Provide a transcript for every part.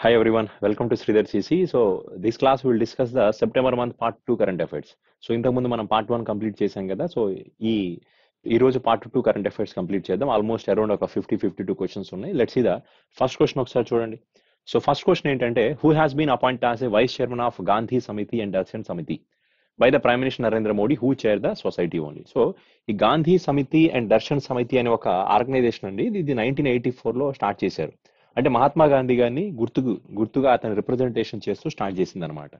Hi everyone, welcome to Sridhar CC. So this class will discuss the September month part 2 current affairs. So ఇంతకుముందు మనం part 1 complete చేసాం కదా. So ఈ ఈ రోజు పార్ట్ 2 కరెంట్ అఫైర్స్ కంప్లీట్ చేద్దాం. Almost around ఒక 52 క్వశ్చన్స్ ఉన్నాయి. Let's see the first question ఒకసారి చూడండి. సో ఫస్ట్ క్వశ్చన్ ఏంటంటే who has been appoint as a vice chairman of Gandhi Samiti and Darshan Samiti by the prime minister Narendra Modi who chair the society only. So ఈ Gandhi Samiti and Darshan సమితి అనే ఒక organisation అండి, ఇది 1984లో స్టార్ట్ చేశారు. అంటే మహాత్మా గాంధీ గారిని గుర్తుగా అతని రిప్రజెంటేషన్ చేస్తూ స్టార్ట్ చేసింది అనమాట.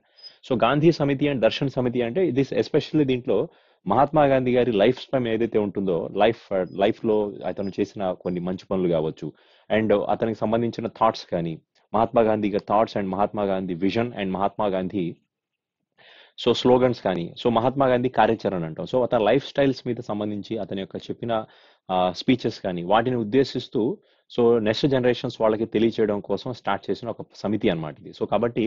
సో గాంధీ సమితి అండ్ దర్శన్ సమితి అంటే ఇది ఎస్పెషల్లీ దీంట్లో మహాత్మా గాంధీ గారి లైఫ్ స్పాన్ ఏదైతే ఉంటుందో లైఫ్ లో అతను చేసిన కొన్ని మంచి పనులు కావచ్చు, అండ్ అతనికి సంబంధించిన థాట్స్ కానీ, మహాత్మా గాంధీ గారి thoughts and Mahatma Gandhi vision and Mahatma Gandhi so slogans కానీ, సో మహాత్మా గాంధీ కార్యాచరణ అంటాం. సో అతని లైఫ్ స్టైల్స్ మీద సంబంధించి అతని యొక్క చెప్పిన స్పీచెస్ కానీ వాటిని ఉద్దేశిస్తూ సో నెక్స్ట్ జనరేషన్స్ వాళ్ళకి తెలియచేయడం కోసం స్టార్ట్ చేసిన ఒక సమితి అనమాట ఇది. సో కాబట్టి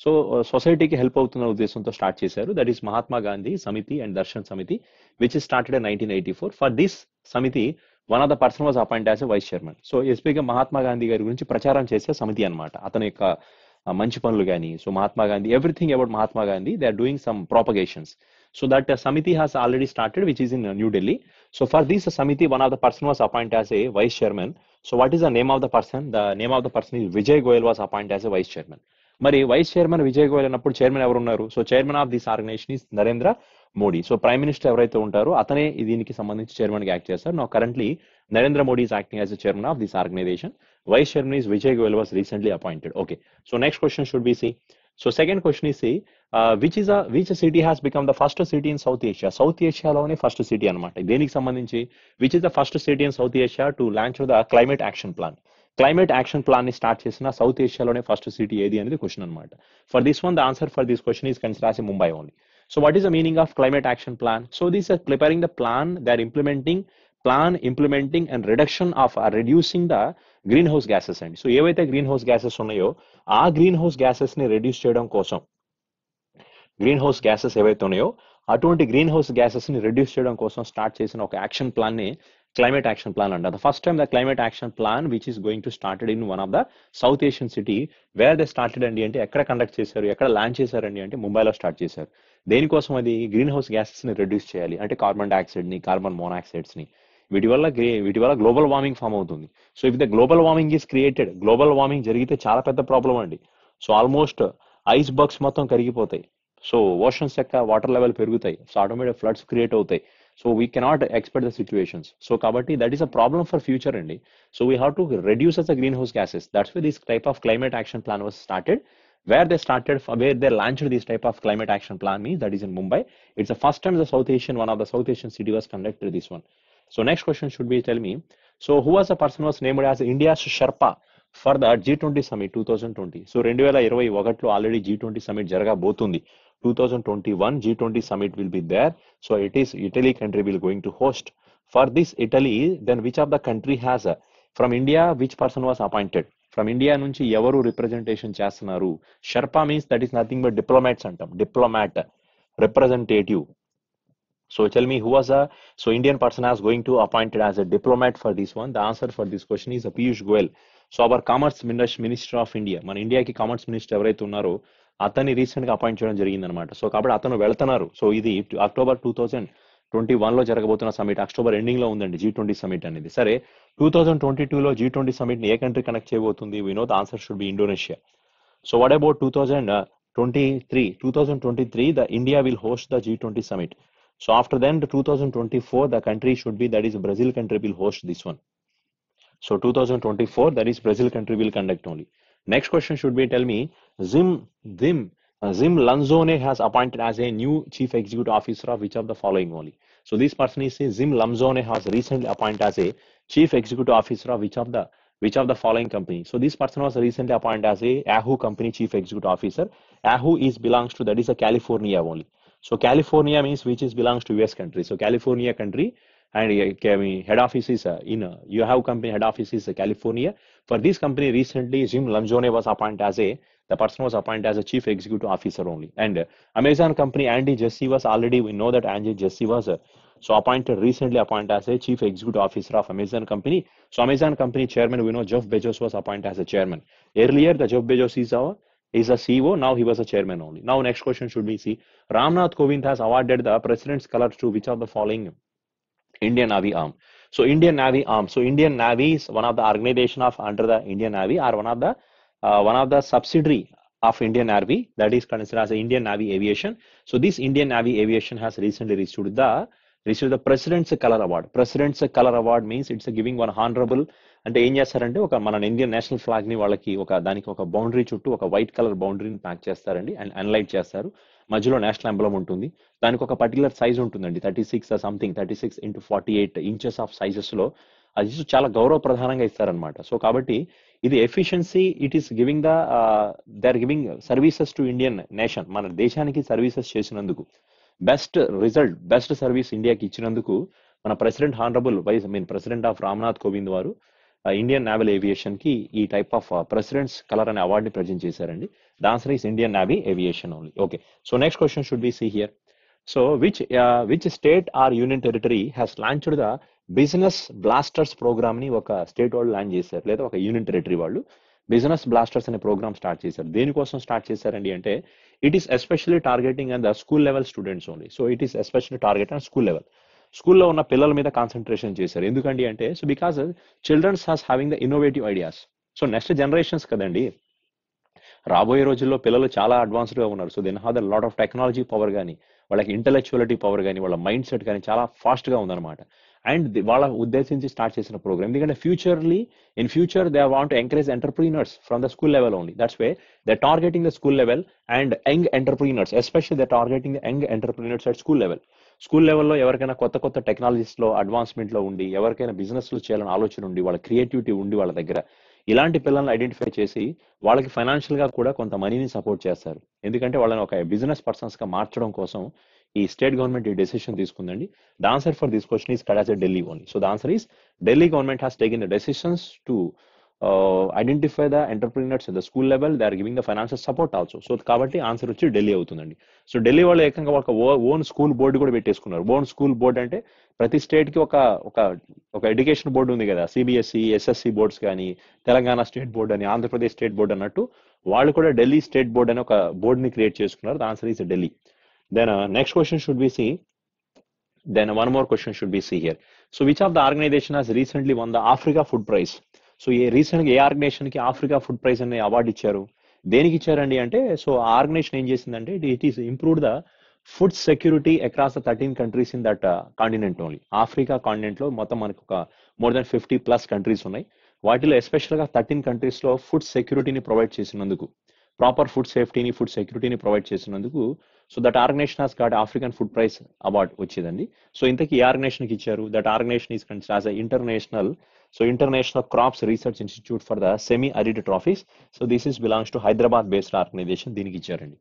సో సొసైటీకి హెల్ప్ అవుతున్న ఉద్దేశంతో స్టార్ట్ చేశారు. That is Mahatma Gandhi Samiti and Darshan సమితి which is started in 1984. For this సమితి one of the person was appoint as a vice chairman. So ఎస్పీగా మహాత్మా గాంధీ గారి గురించి ప్రచారం చేసే సమితి అనమాట. అతని యొక్క మంచి పనులు కానీ, so Mahatma Gandhi everything about Mahatma Gandhi they are doing some propagations. So that Samiti has already started, which is in New Delhi. So for this Samiti, one of the person was appointed as a vice chairman. So what is the name of the person? The name of the person is Vijay Goyal was appointed as a vice chairman. మరి vice chairman Vijay Goel అన్నప్పుడు chairman ఎవరు ఉన్నారు? So chairman of this organisation is Narendra Modi. So prime minister ఎవరైతే ఉంటారో అతనే దీనికి సంబంధించి chairman గా యాక్ట్ చేస్తారు. Now currently Narendra Modi is acting as a chairman of this organization. Vice chairman is Vijay Goyal was recently appointed. Okay. So next question should be see. So second question is see, which city has become the first city in South Asia? South Asia లోనే first city అనమాట. దేనికి సంబంధించి which is the first city in South Asia to launch the climate action plan? Climate action plan ని start చేసిన south ఏషియాలోనే first city ఏది అనేది question అనమాట. For this one the answer for this question is considered as Mumbai only. So what is the meaning of climate action plan? So this are preparing the plan, they are implementing and reduction of reducing the greenhouse gases అండి. So ఏవైతే greenhouse gases ఉన్నాయో ఆ greenhouse gases ని reduce చేయడం కోసం, green house gases ఏవైతే ఉన్నాయో అటువంటి గ్రీన్ హౌస్ గ్యాసెస్ ని రెడ్యూస్ చేయడం కోసం స్టార్ట్ చేసిన ఒక యాక్షన్ ప్లాన్ ని క్లైమేట్ యాక్షన్ ప్లాన్ అంటారు. The first time the climate action plan which is going to started in one of the south Asian city where they started అండి అంటే ఎక్కడ కండక్ట్ చేశారు, ఎక్కడ లాంచ్ చేశారండి అంటే ముంబైలో స్టార్ట్ చేశారు. దేనికోసం? అది గ్రీన్ హౌస్ గ్యాసెస్ ని రెడ్యూస్ చేయాలి, అంటే కార్బన్ డైఆక్సైడ్ ని, కార్బన్ మోనాక్సైడ్స్ ని. వీటి వల్ల గ్లోబల్ వార్మింగ్ ఫామ్ అవుతుంది. So if the global warming is created, global warming జరిగితే చాలా పెద్ద ప్రాబ్లం అండి. సో ఆల్మోస్ట్ ఐస్ బగ్స్ మొత్తం కరిగిపోతాయి. సో ఓషన్స్ యొక్క వాటర్ లెవెల్ పెరుగుతాయి. సో ఆటోమేటిక్ ఫ్లడ్స్ క్రియేట్ అవుతాయి. So we cannot expect the situations. So కాబట్టి that is a problem for future అండి. So we have to reduce the greenhouse gases. That's why this type of climate action plan was started. Where they launched this type of climate action plan means that is in Mumbai. It's the first time one of the South Asian city was conducted this one. So next question should be tell me. So who was the person was named as India's Sherpa for the G20 summit 2020? So 2021లో already G20 summit జరగబోతుంది. 2021 G20 summit will be there. So it is Italy country will going to host. For this Italy, then which of the country has from India, which person was appointed? From India నుంచి ఎవరు representation చేస్తున్నారు? Sherpa means that is nothing but diplomats అంటాం. Diplomat, representative. So tell me who was so Indian person has going to appointed as a diplomat for this one. The answer for this question is Piyush Goyal. So our commerce minister of India, మన ఇండియాకి commerce minister ఎవరైతే ఉన్నారో అతన్ని recent గా appoint చేయడం జరిగింది అనమాట. So కాబట్టి అతను వెళ్తున్నారు. సో ఇది అక్టోబర్ 2021లో జరగబోతున్న సమిట్. అక్టోబర్ ఎండింగ్ లో ఉందండి G20 సమిట్ అనేది. సరే 2022లో G20 సమిట్ ని ఏ కంట్రీ కనెక్ట్ చేయబోతుంది? We know the answer should be Indonesia. So what about 2023 the India will host the G20 summit. So after then the 2024 the country should be, that is Brazil country will host this one. So 2024 that is Brazil country will conduct only. Next question should be tell me Zim Lanzone has appointed as a new chief executive officer of which of the following only? So this person is Zim Lanzone has recently appointed as a chief executive officer of which of the following company? So this person was recently appointed as a Yahoo company chief executive officer. Yahoo belongs to, that is a California only. So California means which is belongs to US country. So California country and head office is in Yahoo company head office is California. For this company recently Jim Lanzone was appointed as the person was appointed as a chief executive officer only. And Amazon company Andy Jassy was already, we know that Andy Jassy was So recently appointed as a chief executive officer of Amazon company. So Amazon company chairman, we know Jeff Bezos was appointed as a chairman. Earlier, the Jeff Bezos is a CEO. Now he was a chairman only. Now next question should be see, Ramnath Kovind has awarded the president's colors to which of the following Indian Navy arm? So Indian Navy arm. So Indian Navy is one of the organization of under the Indian Navy, or one of the subsidiary of Indian Navy, that is considered as Indian Navy Aviation. So this Indian Navy Aviation has recently received the President's Color Award. President's Color Award means it's giving one honorable, అంటే ఏం చేస్తారంటే ఒక మన Indian national flag ని వాళ్ళకి దానికి ఒక boundary చుట్టూ ఒక వైట్ కలర్ బౌండరీని ప్యాక్ చేస్తారండి అండ్ అన్లైట్ చేస్తారు. మధ్యలో నేషనల్ ఎంబ్లమ్ ఉంటుంది. దానికి ఒక పర్టికులర్ సైజ్ ఉంటుందండి, 36 ఆఫ్ సైజెస్ లో. అది చాలా గౌరవ ప్రధానంగా ఇస్తారనమాట. సో కాబట్టి ఇది efficiency, it is giving they are giving services to Indian nation. మన దేశానికి సర్వీసెస్ చేసినందుకు, బెస్ట్ సర్వీస్ ఇండియాకి ఇచ్చినందుకు మన president honourable president of Ramnath Kovind వారు ఇండియన్ నేవల్ ఏవియేషన్ కి ఈ టైప్ ఆఫ్ ప్రెసిడెంట్స్ కలర్ అనే అవార్డుని ప్రజెంట్ చేశారండి. The answer is Indian navy aviation only. Okay, so next question should be see here. So which state or union territory has launched the business blasters programme ని ఒక state వాళ్ళు launch చేశారు, లేదా ఒక union territory వాళ్ళు business blasters అనే programme start చేశారు. దేనికోసం స్టార్ట్ చేశారండి అంటే, it is especially targeting and the school level students only. So it is especially target and school level, స్కూల్లో ఉన్న పిల్లల మీద కాన్సన్ట్రేషన్ చేశారు. ఎందుకండి అంటే, so because childrens has having the innovative ideas. So next generations కదండి, రాబోయే రోజుల్లో పిల్లలు చాలా అడ్వాన్స్డ్ గా ఉన్నారు. So then have the lot of technology power కానీ, వాళ్ళకి ఇంటెలెక్చువాలిటీ పవర్ కానీ, వాళ్ళ మైండ్ సెట్ కానీ చాలా ఫాస్ట్ గా ఉందన్నమాట. అండ్ వాళ్ళ ఉద్దేశించి స్టార్ట్ చేసిన ప్రోగ్రామ్. ఎందుకంటే in future they want to encourage entrepreneurs from the school level only. That's way they targeting the school level and young entrepreneurs, especially they targeting the young entrepreneurs at school level. School లెవెల్లో ఎవరికైనా కొత్త technologies లో advancement లో ఉండి, ఎవరికైనా business లో చేయాలని ఆలోచన ఉండి, వాళ్ళ క్రియేటివిటీ ఉండి వాళ్ళ దగ్గర, ఇలాంటి పిల్లల్ని ఐడెంటిఫై చేసి వాళ్ళకి ఫైనాన్షియల్ గా కూడా కొంత మనీని సపోర్ట్ చేస్తారు. ఎందుకంటే వాళ్ళని ఒక బిజినెస్ పర్సన్స్ గా మార్చడం కోసం ఈ స్టేట్ గవర్నమెంట్ ఈ డెసిషన్ తీసుకుందండి. The answer for this question is కడాస్ Delhi only. So the answer is Delhi government has taken the decisions to identify the entrepreneurs at the school level. They are giving the financial support also. So కాబట్టి answer వచ్చి ఢిల్లీ అవుతుందండి. So Delhi వాళ్ళు ఏకంగా ఒక own school board కూడా పెట్టేసుకున్నారు. Own school board అంటే ప్రతి state కి ఒక ఎడ్యుకేషన్ బోర్డు ఉంది కదా, సిబిఎస్ఈ, ఎస్ఎస్సి బోర్డ్స్ కానీ, తెలంగాణ స్టేట్ బోర్డు అని, ఆంధ్రప్రదేశ్ స్టేట్ బోర్డు అన్నట్టు వాళ్ళు కూడా ఢిల్లీ స్టేట్ బోర్డు అని ఒక బోర్డుని క్రియేట్ చేసుకున్నారు. The answer is Delhi. Then next question should be see. Then one more question should be see here. So which of the organization has recently won the Africa Food Prize? So recently A organization కి Africa food praise అనే award ఇచ్చారు? దేనికి ఇచ్చారండి అంటే, so ఆ organisation ఏం చేసిందంటే, it is improved the food security across the 13 countries in that continent only. Africa continent లో మొత్తం మనకు ఒక మోర్ దెన్ 50+ కంట్రీస్ ఉన్నాయి. వాటిలో ఎస్పెషల్ గా 13 కంట్రీస్ లో ఫుడ్ సెక్యూరిటీని ప్రొవైడ్ చేసినందుకు, ప్రాపర్ ఫుడ్ సేఫ్టీని, ఫుడ్ సెక్యూరిటీని ప్రొవైడ్ చేసినందుకు, so that organisation has got African food prize award వచ్చేదండి. సో ఇంతకీ ఈ ఆర్గనైజేషన్ కి ఇచ్చారు. That organisation is considered as international crops research institute for the semi arid tropics. So this is belongs to Hyderabad based organisation, దీనికి ఇచ్చారండి.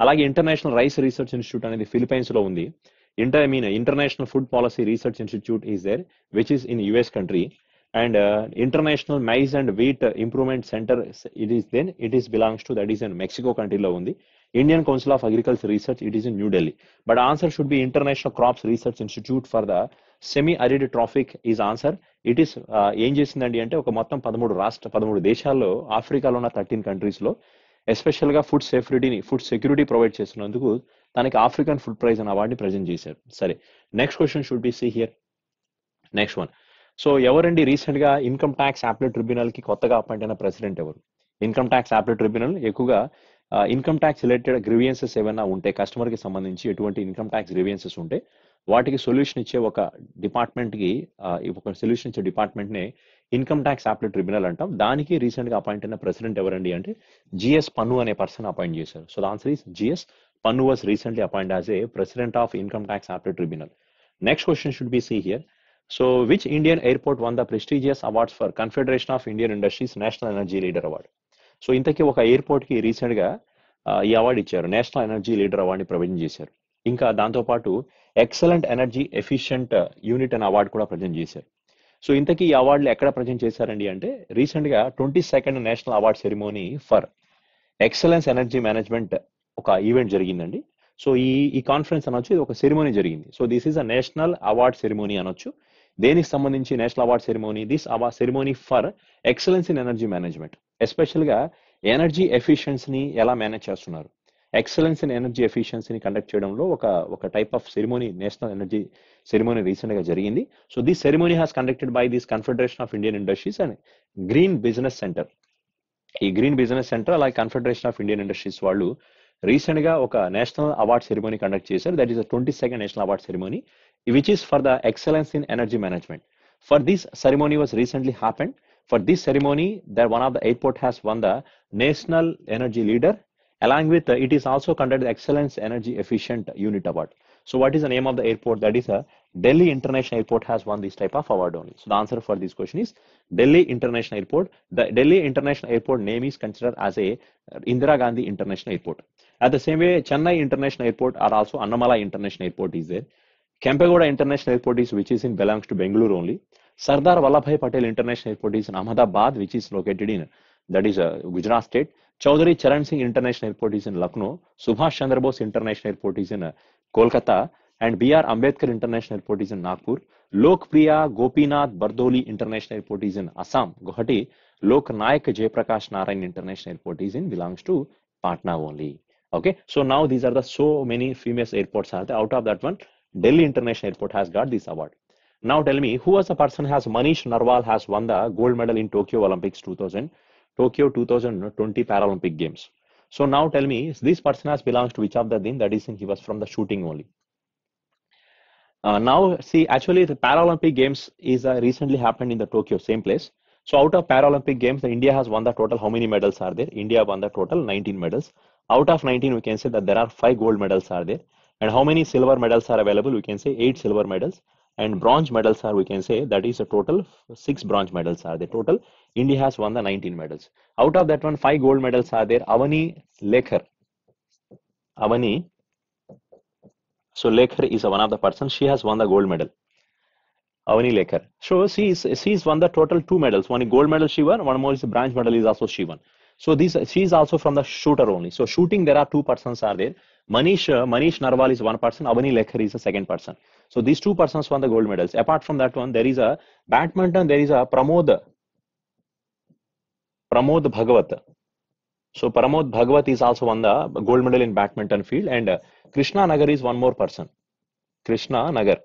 అలాగే international rice research institute అనేది Philippines లో ఉంది. International food policy research institute is there which is in US country. And international maize and wheat improvement center, it is belongs to, that is in Mexico country lo undi. Indian Council of Agriculture Research, it is in New Delhi. But answer should be International Crops Research Institute for the semi arid trophic is answer. It is ఏం చేసిందండి అంటే, ఒక మొత్తం 13 దేశాల్లో, ఆఫ్రికాలో ఉన్న 13 countries లో special గా ఫుడ్ సెక్యూరిటీ ప్రొవైడ్ చేస్తున్నందుకు తనకి ఆఫ్రికన్ ఫుడ్ ప్రైజ్ అనే అవార్డుని ప్రజెంట్ చేశారు. సరే, next question should be see here. Next one. So ఎవరండి రీసెంట్ గా ఇన్కమ్ ట్యాక్స్ అప్పీల్ ట్రిబ్యునల్ కి కొత్తగా అపాయింట్ అయిన ప్రెసిడెంట్ ఎవరు? ఇన్కమ్ ట్యాక్స్ అప్పీల్ ట్రిబ్యునల్ ఎక్కువగా ఇన్కమ్ ట్యాక్స్ రిలేటెడ్ గ్రీవియన్సెస్ ఏమైనా ఉంటే, కస్టమర్ కి సంబంధించి ఎటువంటి ఇన్కమ్ ట్యాక్స్ గ్రీవియన్సెస్ ఉంటే వాటికి సొల్యూషన్ ఇచ్చే ఒక డిపార్ట్మెంట్ కి, ఒక సొల్యూషన్ ఇచ్చే డిపార్ట్మెంట్ నే ఇన్కమ్ ట్యాక్స్ అప్పీల్ ట్రిబ్యునల్ అంటాం. దానికి రీసెంట్ గా అపాయింట్ అయిన ప్రెసిడెంట్ ఎవరండి అంటే, జిఎస్ పన్ను అనే పర్సన్ అపాయింట్ చేశారు. So the answer is GS Pannu was recently appoint as a president of income tax appeal tribunal. Next question should be see here. So which Indian airport won the prestigious awards for Confederation of Indian Industries National Energy Leader Award? So ఇంతకీ ఒక airport కి recent గా ఈ award ఇచ్చారు, national energy leader అవార్డుని present చేశారు. ఇంకా దాంతో పాటు ఎక్సలెంట్ ఎనర్జీ ఎఫిషియంట్ యూనిట్ అనే అవార్డు కూడా ప్రజెంట్ చేశారు. సో ఇంతకీ ఈ అవార్డులు ఎక్కడ ప్రజెంట్ చేశారండి అంటే, రీసెంట్ గా 22nd national award ceremony for excellence energy management ఒక ఈవెంట్ జరిగిందండి. సో ఈ కాన్ఫరెన్స్ అనొచ్చు, ఇది ఒక సెరిమోనీ జరిగింది. So this is a national award ceremony అనొచ్చు. దేనికి సంబంధించి national award ceremony? This award ceremony for excellence in energy management. Special గా ఎనర్జీ ఎఫిషియన్సీని ఎలా మేనేజ్ చేస్తున్నారు, ఎక్సలెన్స్ ఇన్ ఎనర్జీ ఎఫిషియన్సీని కండక్ట్ చేయడంలో ఒక type of ceremony, national energy ceremony recent గా జరిగింది. So this ceremony has conducted by this confederation of Indian industries and green business centre. ఈ గ్రీన్ బిజినెస్ సెంటర్ అలాగే కన్ఫెడరేషన్ ఆఫ్ ఇండియన్ ఇండస్ట్రీస్ వాళ్ళు recent గా ఒక national award ceremony conduct చేశారు. That is the 22nd national award ceremony, which is for the excellence in energy management. For this ceremony was recently happened. For this ceremony that one of the airport has one the national energy leader. Along with it is also conducted the Excellence Energy Efficient Unit Award. So what is the name of the airport? That is a Delhi International Airport has won this type of award only. So the answer for this question is Delhi International Airport. The Delhi International Airport name is considered as a Indira Gandhi International Airport. At the same way, Chennai International Airport or also Annamala International Airport is there. Kempegowda International Airport is which is in belongs to Bengaluru only. Sardar Vallabhbhai Patel International Airport is in Ahmedabad, which is located in that is Gujarat state. Chaudhary Charan Singh International Airport is in Lucknow. Subhash Chandra Bose International Airport is in Kolkata. And B.R. Ambedkar International Airport is in Nagpur. Lokpriya Gopinath Bardoli International Airport is in Assam, Guwahati. Lok Nayak Jayaprakash Narayan International Airport is in belongs to Patna only. Okay, so now these are the so many famous airports are there. Out of that one, Delhi International Airport has got this award. Now tell me, who was the person has Manish Narwal has won the gold medal in Tokyo Olympics 2020 Paralympic Games. So now tell me, this person has belongs to which of the thing? That is, he was from the shooting only. Now see, actually the Paralympic Games is recently happened in the Tokyo, same place. So out of Paralympic Games, India has won the total. How many medals are there? India won the total 19 medals. Out of 19, we can say that there are 5 gold medals are there. And how many silver medals are available? We can say 8 silver medals. And bronze medals are, we can say that is a total 6 bronze medals are there. Total India has won the 19 medals. Out of that one, 5 gold medals are there. Avani Lekhar. Avani. So Lekhar is one of the persons. She has won the gold medal. Avani Lekhar. So she's won the total 2 medals. One gold medal she won. One more is a bronze medal is also she won. So she is also from the shooter only. So shooting there are 2 persons are there. Manish Narwal is one person. Avani Lekhar is the second person. So these 2 persons won the gold medals. Apart from that one, there is a badminton. There is a Pramod Bhagwat. So Pramod Bhagwat is also won the gold medal in badminton field. And Krishna Nagar is one more person. Krishna Nagar.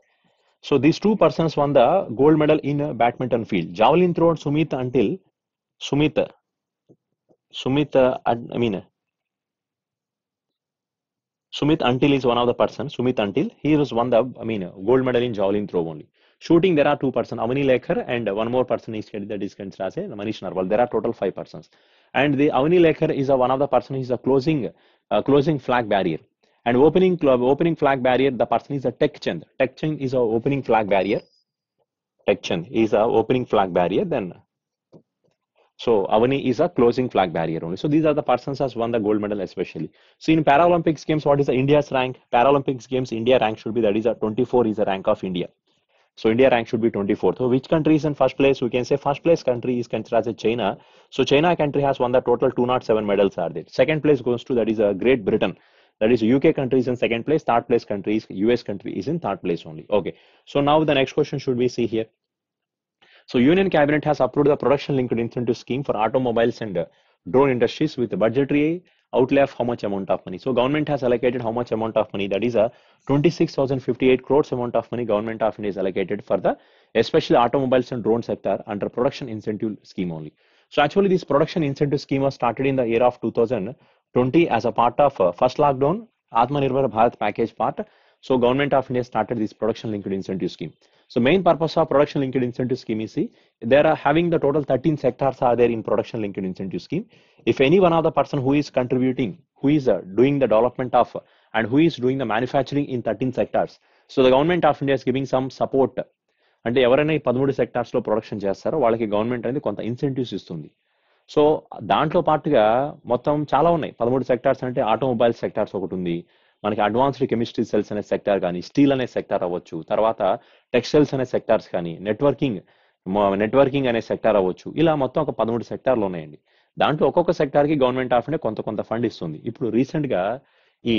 So these 2 persons won the gold medal in badminton field. Javelin throw, Sumit Until is one of the persons. Sumit Until, he was won the gold medal in javelin throw only. Shooting there are 2 persons, Avani Lekhar and one more person is that is considered as Manish Narwal. There are total 5 persons. And the Avani Lekhar is one of the person. He is a closing flag barrier. And opening flag barrier, the person is a Tek Chand. Tek Chand is a opening flag barrier. Tek Chand is a opening flag barrier. Then so Avani is a closing flag barrier only. So these are the persons has won the gold medal especially. So in Paralympics games, what is the India's rank? Paralympics games, India rank should be, that is a 24 is the rank of India. So India rank should be 24th. So which country is in first place? We can say first place country is considered as China. So China country has won the total 207 medals are there. Second place goes to, that is a Great Britain. That is UK country is in second place. Third place country is US country is in third place only. Okay. So now the next question should we see here. So Union Cabinet has approved the production linked incentive scheme for automobiles and drone industries with a budgetary outlay of how much amount of money? So government has allocated how much amount of money? That is a 26,058 crores amount of money government of India is allocated for the especially automobiles and drone sector under production incentive scheme only. So actually this production incentive scheme was started in the year of 2020 as a part of first lockdown Atmanirbhar Bharat package part. So government of India started this production linked incentive scheme. So main purpose of production linked incentive scheme is, see, there are having the total 13 sectors are there in production linked incentive scheme. If any one of the person who is contributing, who is doing the development of and who is doing the manufacturing in 13 sectors, so the government of India is giving some support. అంటే ఎవరైనా ఈ 13 sectors లో production చేస్తారో వాళ్ళకి government అనేది కొంత incentives ఇస్తుంది. So దాంట్లో పాటుగా మొత్తం చాలా ఉన్నాయి. 13 సెక్టార్స్ అంటే ఆటోమొబైల్ సెక్టార్స్ ఒకటి ఉంది, మనకి అడ్వాన్స్డ్ కెమిస్ట్రీ సెల్స్ అనే సెక్టార్ కానీ, స్టీల్ అనే సెక్టార్ అవ్వచ్చు, తర్వాత టెక్స్టైల్స్ అనే సెక్టార్స్ కానీ, నెట్వర్కింగ్ అనే సెక్టార్ అవ్వచ్చు. ఇలా మొత్తం ఒక 13 సెక్టార్లు ఉన్నాయండి. దాంట్లో ఒక్కొక్క సెక్టార్ కి గవర్నమెంట్ ఆఫ్ ఇండియా కొంత ఫండ్ ఇస్తుంది. ఇప్పుడు రీసెంట్ గా ఈ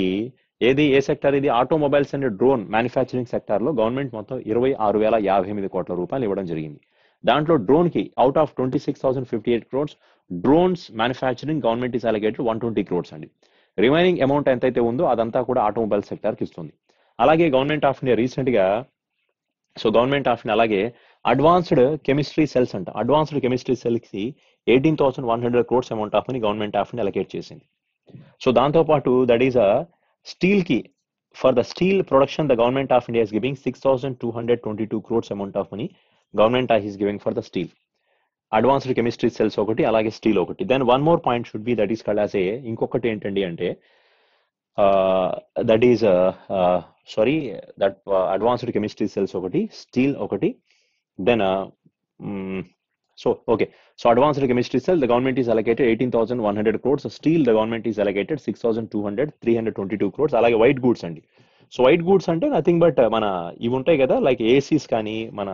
ఏది ఏ సెక్టర్ ఇది? Automobiles and drone manufacturing sector లో గవర్నమెంట్ మొత్తం 26,058 కోట్ల రూపాయలు ఇవ్వడం జరిగింది. దాంట్లో డ్రోన్ కి out of 26,058 crores drones manufacturing government is allocated 120 crores అండి. రిమైనింగ్ అమౌంట్ ఎంతైతే ఉందో అదంతా కూడా ఆటోమొబైల్ సెక్టార్ కి ఇస్తుంది. అలాగే గవర్నమెంట్ ఆఫ్ ఇండియా రీసెంట్ గా గవర్నమెంట్ ఆఫ్ ఇండియా అలాగే అడ్వాన్స్డ్ కెమిస్ట్రీ సెల్స్ అంట, అడ్వాన్స్డ్ కెమిస్ట్రీ సెల్ కి 18,100 crores అమౌంట్ ఆఫ్ ని గవర్నమెంట్ ఆఫ్ ఇండియా అలొకేట్ చేసింది. సో దాంతో పాటు దట్ ఈస్ అ స్టీల్ కి for the steel production the government of India is giving 6,222 crores amount of money government is giving for the steel. Advanced chemistry cells ఒకటి, అలాగే steel ఒకటి. Then one more point should be that is called as a, ఇంకొకటి ఏంటండి అంటే that is sorry that advanced chemistry cells ఒకటి, steel ఒకటి. Then so okay, so advanced chemistry cell the government is allocated 18,100 crores. Steel the government is allocated 6,322 crores. అలాగే white goods అండి. So white goods అంటే nothing but మన ఇవి ఉంటాయి కదా, like ACs కానీ మన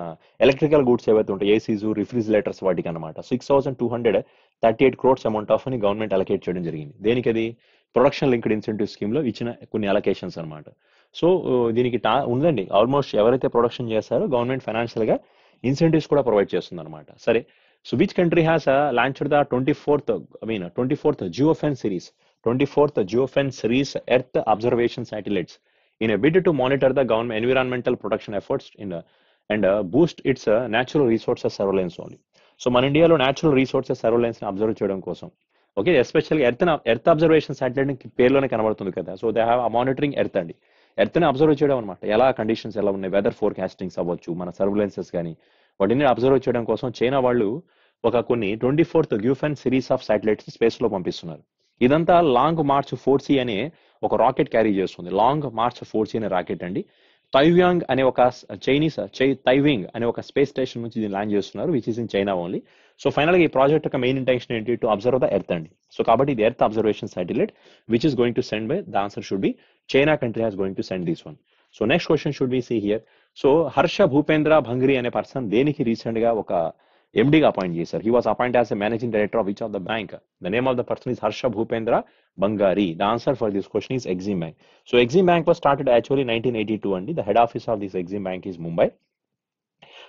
ఎలక్ట్రికల్ గూడ్స్ ఏవైతే ఉంటాయి, ఏసీస్ రిఫ్రిజిరేటర్స్ వాటికి అనమాట 6,238 crores అమౌంట్ ఆఫ్ అని గవర్నమెంట్ అలొకేట్ చేయడం జరిగింది. దేనికి? అది ప్రొడక్షన్ లింక్డ్ ఇన్సెంటివ్ స్కీమ్ లో ఇచ్చిన కొన్ని అలొకేషన్స్ అనమాట. సో దీనికి ఉందండి, ఆల్మోస్ట్ ఎవరైతే ప్రొడక్షన్ చేస్తారో గవర్నమెంట్ ఫైనాన్షియల్ గా ఇన్సెంటివ్స్ కూడా ప్రొవైడ్ చేస్తుంది అనమాట. సరే, so which country has launched the 24th Gaofen series, 24th Gaofen series earth observation satellites in a bid to monitor the government environmental protection efforts and boost its natural resources surveillance only. So మన ఇండియాలో natural resources surveillance ని observe చేయడం కోసం, okay, especially earth observation satellite పేరులోనే కనబడుతుంది కదా. So they have monitoring earth అండి, earth ని అబ్జర్వ్ చేయడం అనమాట. ఎలా కండిషన్స్ ఎలా ఉన్నాయి, వెదర్ ఫోర్కాస్టింగ్స్ అవ్వచ్చు, మన సర్వేలెన్సెస్ కానీ వాటిని అబ్జర్వ్ చేయడం కోసం చైనా వాళ్ళు కొన్ని 24th Gaofen series of satellites space లో పంపిస్తున్నారు. ఇదంతా లాంగ్ మార్చ్ 4C అనే ఒక రాకెట్ క్యారీ చేస్తుంది. లాంగ్ మార్చ్ 4C అనే రాకెట్ అండి. తైవ్యాంగ్ అనే ఒక తైవింగ్ అనే ఒక స్పేస్ స్టేషన్ నుంచి దీన్ని ల్యాండ్ చేస్తున్నారు, which is in China only. So final గా ఈ ప్రాజెక్ట్ యొక్క మెయిన్ ఇంటెన్షన్ ఏంటి? టు అబ్జర్వ్ ద ఎర్త్ అండి. సో కాబట్టి ఇది earth observation satellite which is going to send by, the answer should be China country has going to send this one. So next question should be see here. So Harsha Bhupendra Bangari అనే person దేనికి recent గా ఒక ఎండిగా appoint చేశారు? He was appoint as a managing director of which of the bank? The name of the person is Harsha Bhupendra Bangari. The answer for this question is Exim Bank. So Exim Bank was started actually 1982 and the head office of this Exim Bank is Mumbai.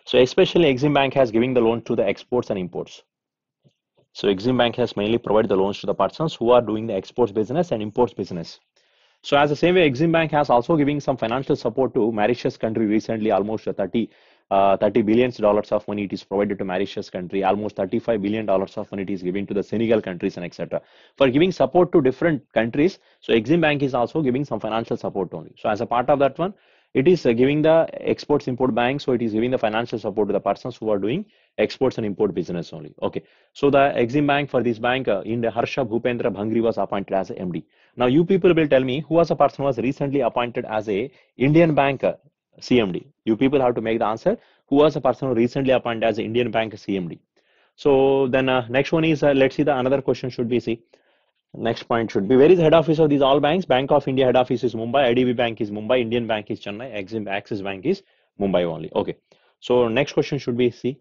So especially Exim Bank has given the loan to the exports and imports. So Exim Bank has mainly provided the loans to the persons who are doing the exports business and imports business. So as the same way, Exim Bank has also given some financial support to Mauritius country recently, almost $30 billion of money it is provided to Mauritius country, almost $35 billion of money it is given to the Senegal countries and etc. For giving support to different countries, so Exim Bank is also giving some financial support only. So as a part of that one, it is giving the exports import bank, so it is giving the financial support to the persons who are doing exports and import business only. Okay, so the Exim Bank, for this bank, in the Harsha Bhupendra Bhangri was appointed as a MD. Now you people will tell me who was a person who was recently appointed as a Indian Bank CMD. You people have to make the answer. Who was a person who recently appointed as a Indian Bank CMD? So then next one is let's see, the another question should be, see, next point should be, where is head office of these all banks? Bank of India head office is Mumbai, IDB Bank is Mumbai, Indian Bank is Chennai, Axis Bank is Mumbai only. Okay, so next question should be, see,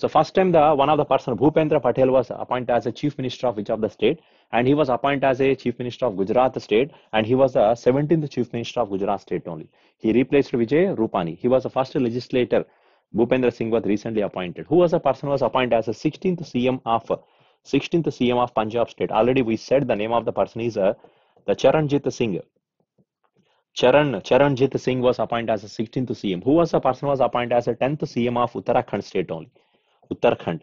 so first time the one of the person Bhupendra Patel was appointed as a chief minister of which of the state, and he was appointed as a chief minister of Gujarat state, and he was the 17th chief minister of Gujarat state only. He replaced Vijay Rupani. He was the first legislator. Bhupendra Singh was recently appointed. Who was the person who was appointed as a 16th CM of Punjab state? Already we said the name of the person is the Charanjit Singh. Charanjit Singh was appointed as a 16th CM. Who was the person who was appointed as a 10th CM of Uttarakhand state only? Uttarakhand.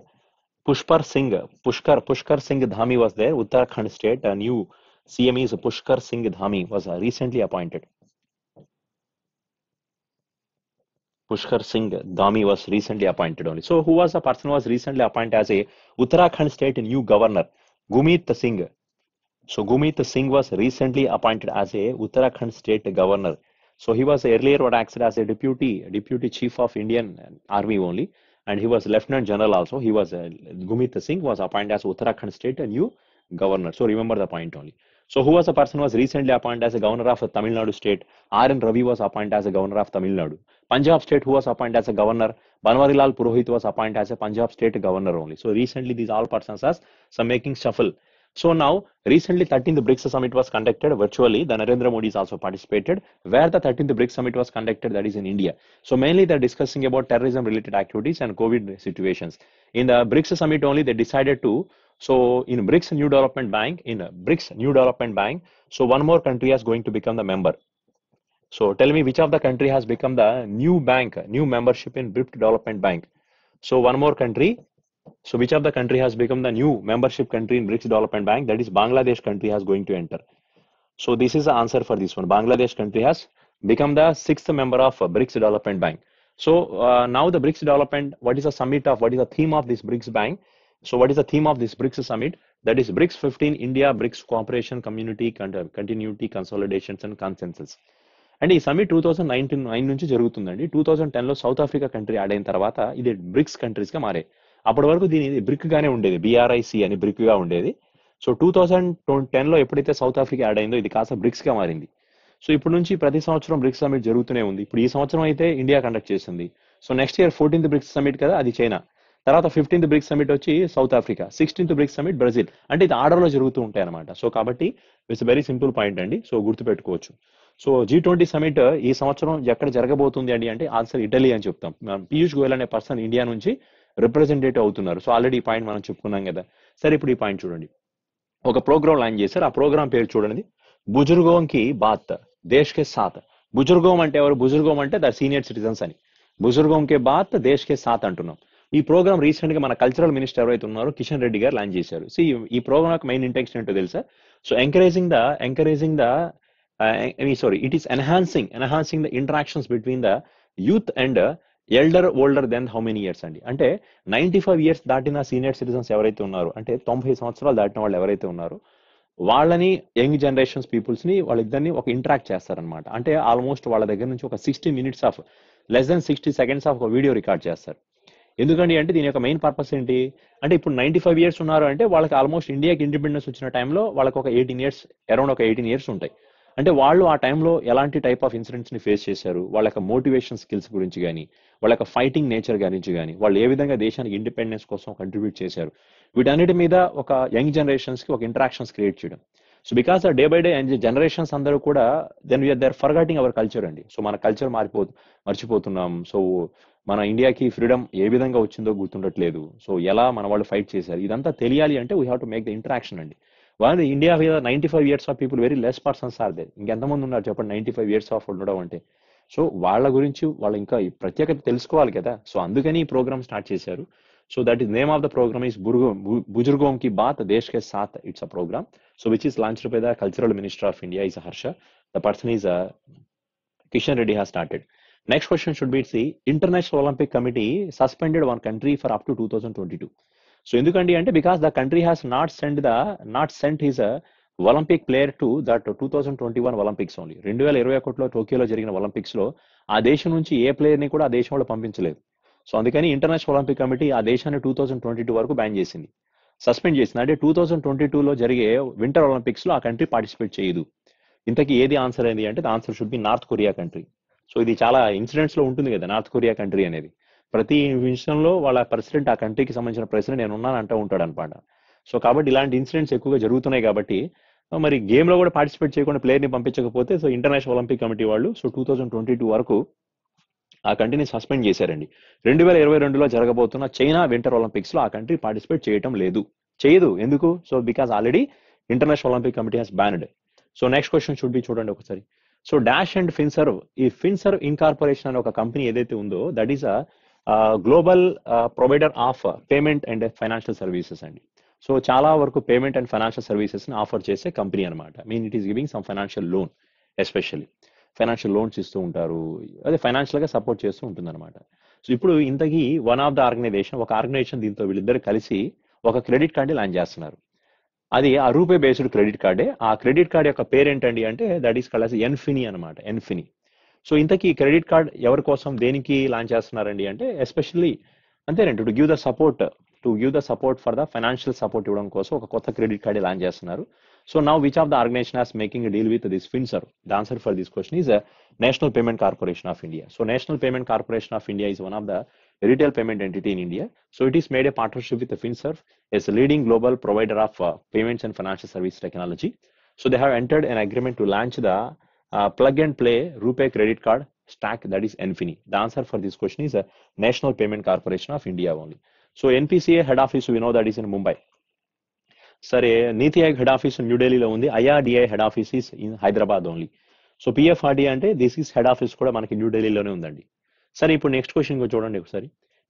Pushkar Singh Dhami was there. Uttarakhand state. A new CM is Pushkar Singh Dhami was recently appointed. Pushkar Singh Dhami was recently appointed only. So who was the person who was recently appointed as a Uttarakhand state new governor? Gurmeet Singh. So Gurmeet Singh was recently appointed as a Uttarakhand state governor. So he was earlier what acted as a deputy chief of Indian Army only, and he was lieutenant general also. He was Gurmeet Singh was appointed as Uttarakhand state a new governor. So remember the point only. So who was the person who was recently appointed as a governor of Tamil Nadu state? R.N. Ravi was appointed as a governor of Tamil Nadu. Punjab state, who was appointed as a governor? Banwarilal Purohit was appointed as a Punjab state governor only. So recently these all persons are some making shuffle. So now, recently 13th BRICS summit was conducted virtually. The Narendra Modi is also participated. Where the 13th BRICS summit was conducted, that is in India. So mainly they're discussing about terrorism-related activities and COVID situations. In the BRICS summit only, they decided to. So in BRICS New Development Bank, so one more country is going to become the member. So tell me which of the country has become the new bank, new membership in BRICS Development Bank. So one more country. So which of the country has become the new membership country in BRICS Development Bank? That is Bangladesh country has going to enter. So this is the answer for this one. Bangladesh country has become the 6th member of BRICS Development Bank. So now the BRICS Development, what is the summit of, what is the theme of this BRICS Bank? So what is the theme of this BRICS Summit? That is BRICS 15 India BRICS Cooperation Community Continuity Consolidations and Consensus. And ఈ summit 2009 నుంచి జరుగుతుందండి. 2010లో south Africa country add అయిన తర్వాత ఇది bricks countries గా మారాయి. అప్పటి వరకు దీని బ్రిక్ గానే ఉండేది, BRIC అని బ్రిక్ గా ఉండేది. సో 2010లో ఎప్పుడైతే సౌత్ ఆఫ్రికా యాడ్ అయిందో ఇది కాస్త బ్రిక్స్ గా మారింది. సో ఇప్పుడు నుంచి ప్రతి సంవత్సరం బ్రిక్స్ సమిట్ జరుగుతూనే ఉంది. ఇప్పుడు ఈ సంవత్సరం అయితే ఇండియా కండక్ట్ చేస్తుంది. So next year 14th BRICS summit కదా, అది చైనా. తర్వాత 15th బ్రిక్స్ సమిట్ వచ్చి South Africa, 16th BRICS summit Brazil. అంటే ఇది ఆర్డర్ లో జరుగుతూ ఉంటాయి అనమాట. సో కాబట్టి ఇట్స్ వెరీ సింపుల్ పాయింట్ అండి. సో గుర్తుపెట్టుకోవచ్చు. సో G20 సమిట్ ఈ సంవత్సరం ఎక్కడ జరగబోతుంది అండి అంటే ఆన్సర్ ఇటలీ అని చెప్తాం. పీయూష్ గోయల్ అనే పర్సన్ ఇండియా నుంచి రిప్రజెంటేటివ్ అవుతున్నారు. సో ఆల్రెడీ ఈ పాయింట్ మనం చెప్పుకున్నాం కదా. సరే ఇప్పుడు ఈ పాయింట్ చూడండి. ఒక ప్రోగ్రామ్ లాంచ్ చేశారు. ఆ ప్రోగ్రామ్ పేరు చూడండి, బుజుర్గోం కి బాత్ దేశ్ కే సాత్. బుజుర్గోం అంటే ఎవరు? బుజుర్గోం అంటే ద సీనియర్ సిటిజన్స్ అని. బుజుర్గోం కే బాత్ దేశ్ కే సాత్ అంటున్నాం. ఈ ప్రోగ్రామ్ రీసెంట్ గా మన కల్చరల్ మినిస్టర్ ఎవరైతే ఉన్నారో కిషన్ రెడ్డి గారు లాంచ్ చేశారు. ఈ ప్రోగ్రామ్ యొక్క మెయిన్ ఇంటెన్షన్ ఏంటో తెలుసా? So it is enhancing the interactions between the youth and older than how many years అండి. అంటే 95 years దాటిన సీనియర్ సిటిజన్స్ ఎవరైతే ఉన్నారో, అంటే 90 సంవత్సరాలు దాటిన వాళ్ళు ఎవరైతే ఉన్నారో వాళ్ళని, యంగ్ జనరేషన్స్ పీపుల్స్ ని, వాళ్ళిద్దరిని ఒక ఇంటరాక్ట్ చేస్తారనమాట. అంటే ఆల్మోస్ట్ వాళ్ళ దగ్గర నుంచి ఒక 60 minutes of less than 60 seconds of ఒక వీడియో రికార్డ్ చేస్తారు. ఎందుకండి అంటే దీని యొక్క మెయిన్ పర్పస్ ఏంటి అంటే ఇప్పుడు 95 years ఉన్నారు అంటే వాళ్ళకి ఆల్మోస్ట్ ఇండియాకి ఇండిపెండెన్స్ వచ్చిన టైంలో వాళ్ళకి ఒక 18 years, అరౌండ్ ఒక 18 years ఉంటాయి. అంటే వాళ్ళు ఆ టైంలో ఎలాంటి టైప్ ఆఫ్ ఇన్సిడెంట్స్ ని ఫేస్ చేశారు, వాళ్ళ యొక్క మోటివేషన్ స్కిల్స్ గురించి కానీ, వాళ్ళ యొక్క ఫైటింగ్ నేచర్ గురించి కానీ, వాళ్ళు ఏ విధంగా దేశానికి ఇండిపెండెన్స్ కోసం కంట్రిబ్యూట్ చేశారు, వీటన్నిటి మీద ఒక యంగ్ జనరేషన్స్ కి ఒక ఇంటరాక్షన్స్ క్రియేట్ చేయడం. So because day by day generations అందరూ కూడా then we are there forgetting our culture అండి. సో మన కల్చర్ మర్చిపోతున్నాం. సో మన ఇండియాకి ఫ్రీడమ్ ఏ విధంగా వచ్చిందో గుర్తుండట్లేదు. సో ఎలా మన వాళ్ళు ఫైట్ చేశారు, ఇదంతా తెలియాలి అంటే we have to make the interaction అండి. వాళ్ళు India 95 years of people, very less persons are there. ఇంకెంతమంది ఉన్నారు చెప్పండి 95 years ఆఫ్ ఉండడం అంటే. సో వాళ్ళ గురించి వాళ్ళు ఇంకా ప్రత్యేకత తెలుసుకోవాలి కదా. సో అందుకని ఈ ప్రోగ్రామ్ స్టార్ట్ చేశారు. So that is name of the programme is Buzurgon Ki Baat Desh Ke Saath. It's a programme so which is launched by the cultural minister of India is Harsha. The person is Kishan Reddy has started. Next question should be, see, International Olympic Committee suspended one country for up to 2022. So ఎందుకండి అంటే because the country has not sent his Olympic player to that 2021 Olympics only. 2021లో టోక్యోలో జరిగిన Olympics లో ఆ దేశం నుంచి ఏ player ని కూడా ఆ దేశం వాళ్ళు పంపించలేదు. సో అందుకని ఇంటర్నేషనల్ ఒలింపిక్ కమిటీ ఆ దేశాన్ని 2022 వరకు బ్యాన్ చేసింది, సస్పెండ్ చేసింది. అంటే 2022లో జరిగే వింటర్ ఒలింపిక్స్ లో ఆ కంట్రీ పార్టిసిపేట్ చేయదు. ఇంతకీ ఏది ఆన్సర్ అయింది అంటే the answer should B north Korea country. So ఇది చాలా ఇన్సిడెంట్స్ లో ఉంటుంది కదా నార్త్ కొరియా కంట్రీ అనేది. ప్రతి విషయంలో వాళ్ళ ప్రెసిడెంట్, ఆ కంట్రీకి సంబంధించిన ప్రెసిడెంట్ నేను ఉన్నాను అంటూ ఉంటాడు అనమాట. సో కాబట్టి ఇలాంటి ఇన్సిడెంట్స్ ఎక్కువగా జరుగుతున్నాయి కాబట్టి మరి గేమ్ లో కూడా పార్టిసిపేట్ చేయకుండా ప్లేయర్ ని పంపించకపోతే సో ఇంటర్నేషనల్ ఒలింపిక్ కమిటీ వాళ్ళు సో 2022 వరకు ఆ కంట్రీని సస్పెండ్ చేశారండి. 2022లో జరగబోతున్న చైనా వింటర్ ఒలింపిక్స్ లో ఆ కంట్రీ పార్టిసిపేట్ చేయదు. ఎందుకు? So because already international Olympic committee has banned. So next question should B చూడండి ఒకసారి. సో డాష్ అండ్ ఫిన్సర్వ్, ఈ ఫిన్సర్వ్ ఇన్కార్పొరేషన్ అనే ఒక కంపెనీ ఏదైతే ఉందో that is global provider of payment and financial services అండి. సో చాలా వరకు పేమెంట్ అండ్ ఫైనాన్షియల్ సర్వీసెస్ ని ఆఫర్ చేసే కంపెనీ అనమాట. It is giving some financial loan, especially financial loans ఇస్తూ ఉంటారు, అదే ఫైనాన్షియల్ గా సపోర్ట్ చేస్తూ ఉంటుంది అనమాట. సో ఇప్పుడు ఇంతకీ ఒక ఆర్గనైజేషన్ దీంతో వీళ్ళిద్దరు కలిసి ఒక క్రెడిట్ కార్డు లాంచ్ చేస్తున్నారు. అది ఆ రూపే బేస్డ్ క్రెడిట్ కార్డే. ఆ క్రెడిట్ కార్డ్ యొక్క పేరు ఏంటండి అంటే దట్ ఈస్ కాల్డ్ యాజ్ ఎన్ఫిని అనమాట, ఎన్ఫిని. సో ఇంతకీ క్రెడిట్ కార్డ్ ఎవరి కోసం, దేనికి లాంచ్ చేస్తున్నారండి అంటే ఎస్పెషల్లీ అంతేనండి to give the support for the financial support ఇవ్వడం కోసం ఒక కొత్త క్రెడిట్ కార్డ్ లాంచ్ చేస్తున్నారు. So now which of the organization has making deal with this Finserv? The answer for this question is National Payment Corporation of India. So National Payment Corporation of India is one of the retail payment entity in India. So it is made a partnership with the FinServ, as a leading global provider of payments and financial service technology. So they have entered an agreement to launch the plug and play RuPay credit card stack, that is Nfini. The answer for this question is National Payment Corporation of India only. So NPCA head office, we know that is in Mumbai. సరే నీతి Aayog head office న్యూఢిల్లీలో ఉంది, IRDAI head office is in Hyderabad only. So PFRDA అంటే this is head office కూడా మనకి న్యూఢిల్లీలోనే ఉందండి. సరే ఇప్పుడు next question చూడండి ఒకసారి.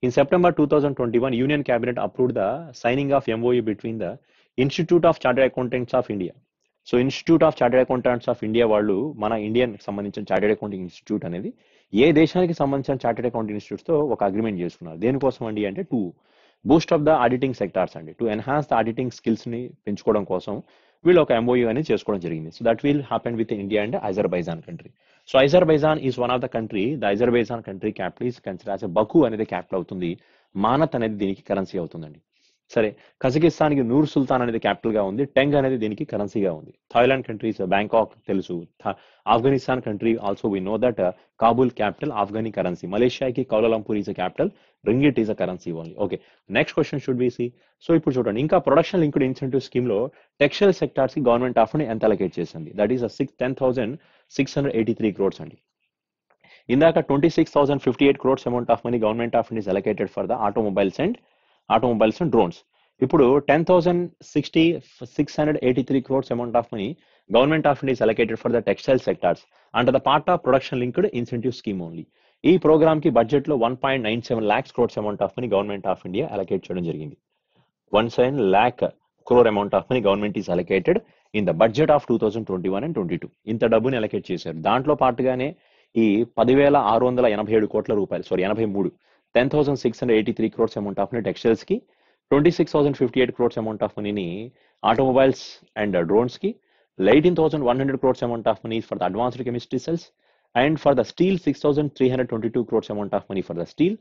In September 2021 union cabinet approved the signing off MoU between the institute of chartered accountants of India. So institute of chartered accountants of India వాళ్ళు మన ఇండియన్ సంబంధించిన చార్టర్డ్ అకౌంటింగ్ ఇన్స్టిట్యూట్ అనేది ఏ దేశానికి సంబంధించిన చార్టర్డ్ అకౌంటింగ్ ఇన్స్టిట్యూట్స్ తో ఒక agreement చేసుకున్నారు. దేనికోసం అండి అంటే to boost of the auditing sectors అండి, to enhance the auditing skills ని పెంచుకోవడం కోసం వీళ్ళు ఒక ఎంఓయూ అనేది చేసుకోవడం జరిగింది. So that will happen with India and Azerbaijan country. So Azerbaijan is one of the country, the Azerbaijan country capital is consider as Baku అనేది క్యాపిటల్ అవుతుంది, మానత్ అనేది దీనికి కరెన్సీ అవుతుందండి. సరే కజకిస్తాన్ కి నూర్ సుల్తాన్ అనేది క్యాపిటల్ గా ఉంది, టెంగ్ అనేది దీనికి కరెన్సీగా ఉంది. థాయిలాండ్ కంట్రీస్ బ్యాంకాక్ తెలుసు, Afghanistan country also we know that Kabul capital Afghani currency, మలేషియాకి Kuala Lumpur is a capital, ringgit is a currency only. Okay next question should be C. So ఇప్పుడు చూడండి, ఇంకా ప్రొడక్షన్ లింక్డ్ ఇన్సెంటివ్ స్కీమ్ లో టెక్స్టైల్ సెక్టార్స్ కి government of India ఎంత allocate చేసింది, that is 10,683 crores అండి. ఇందాక 26,058 crores amount of money government of India is allocated for the automobiles and drones. ఇప్పుడు 10,683 crores amount of money government of India is allocated for the textile sectors under the part of production linked incentive scheme only. ఈ programme కి budget లో 1.97 lakhs crores amount of money government of India allocate చేయడం జరిగింది. 1 lakh crore amount of money government is allocated in the budget of 2021 and 22. ఇంత డబ్బుని allocate చేశారు. దాంట్లో పాటుగానే ఈ 10,687 కోట్ల రూపాయలు 10,683 crores amount of money textiles కి, 26,058 crores అమౌంట్ ఆఫ్ మనీని ఆటోమొబైల్స్ అండ్ డ్రోన్స్ కి, 18,100 crores amount of money for the advanced chemistry cells, and for the steel 6,322 crores amount of money for the steel,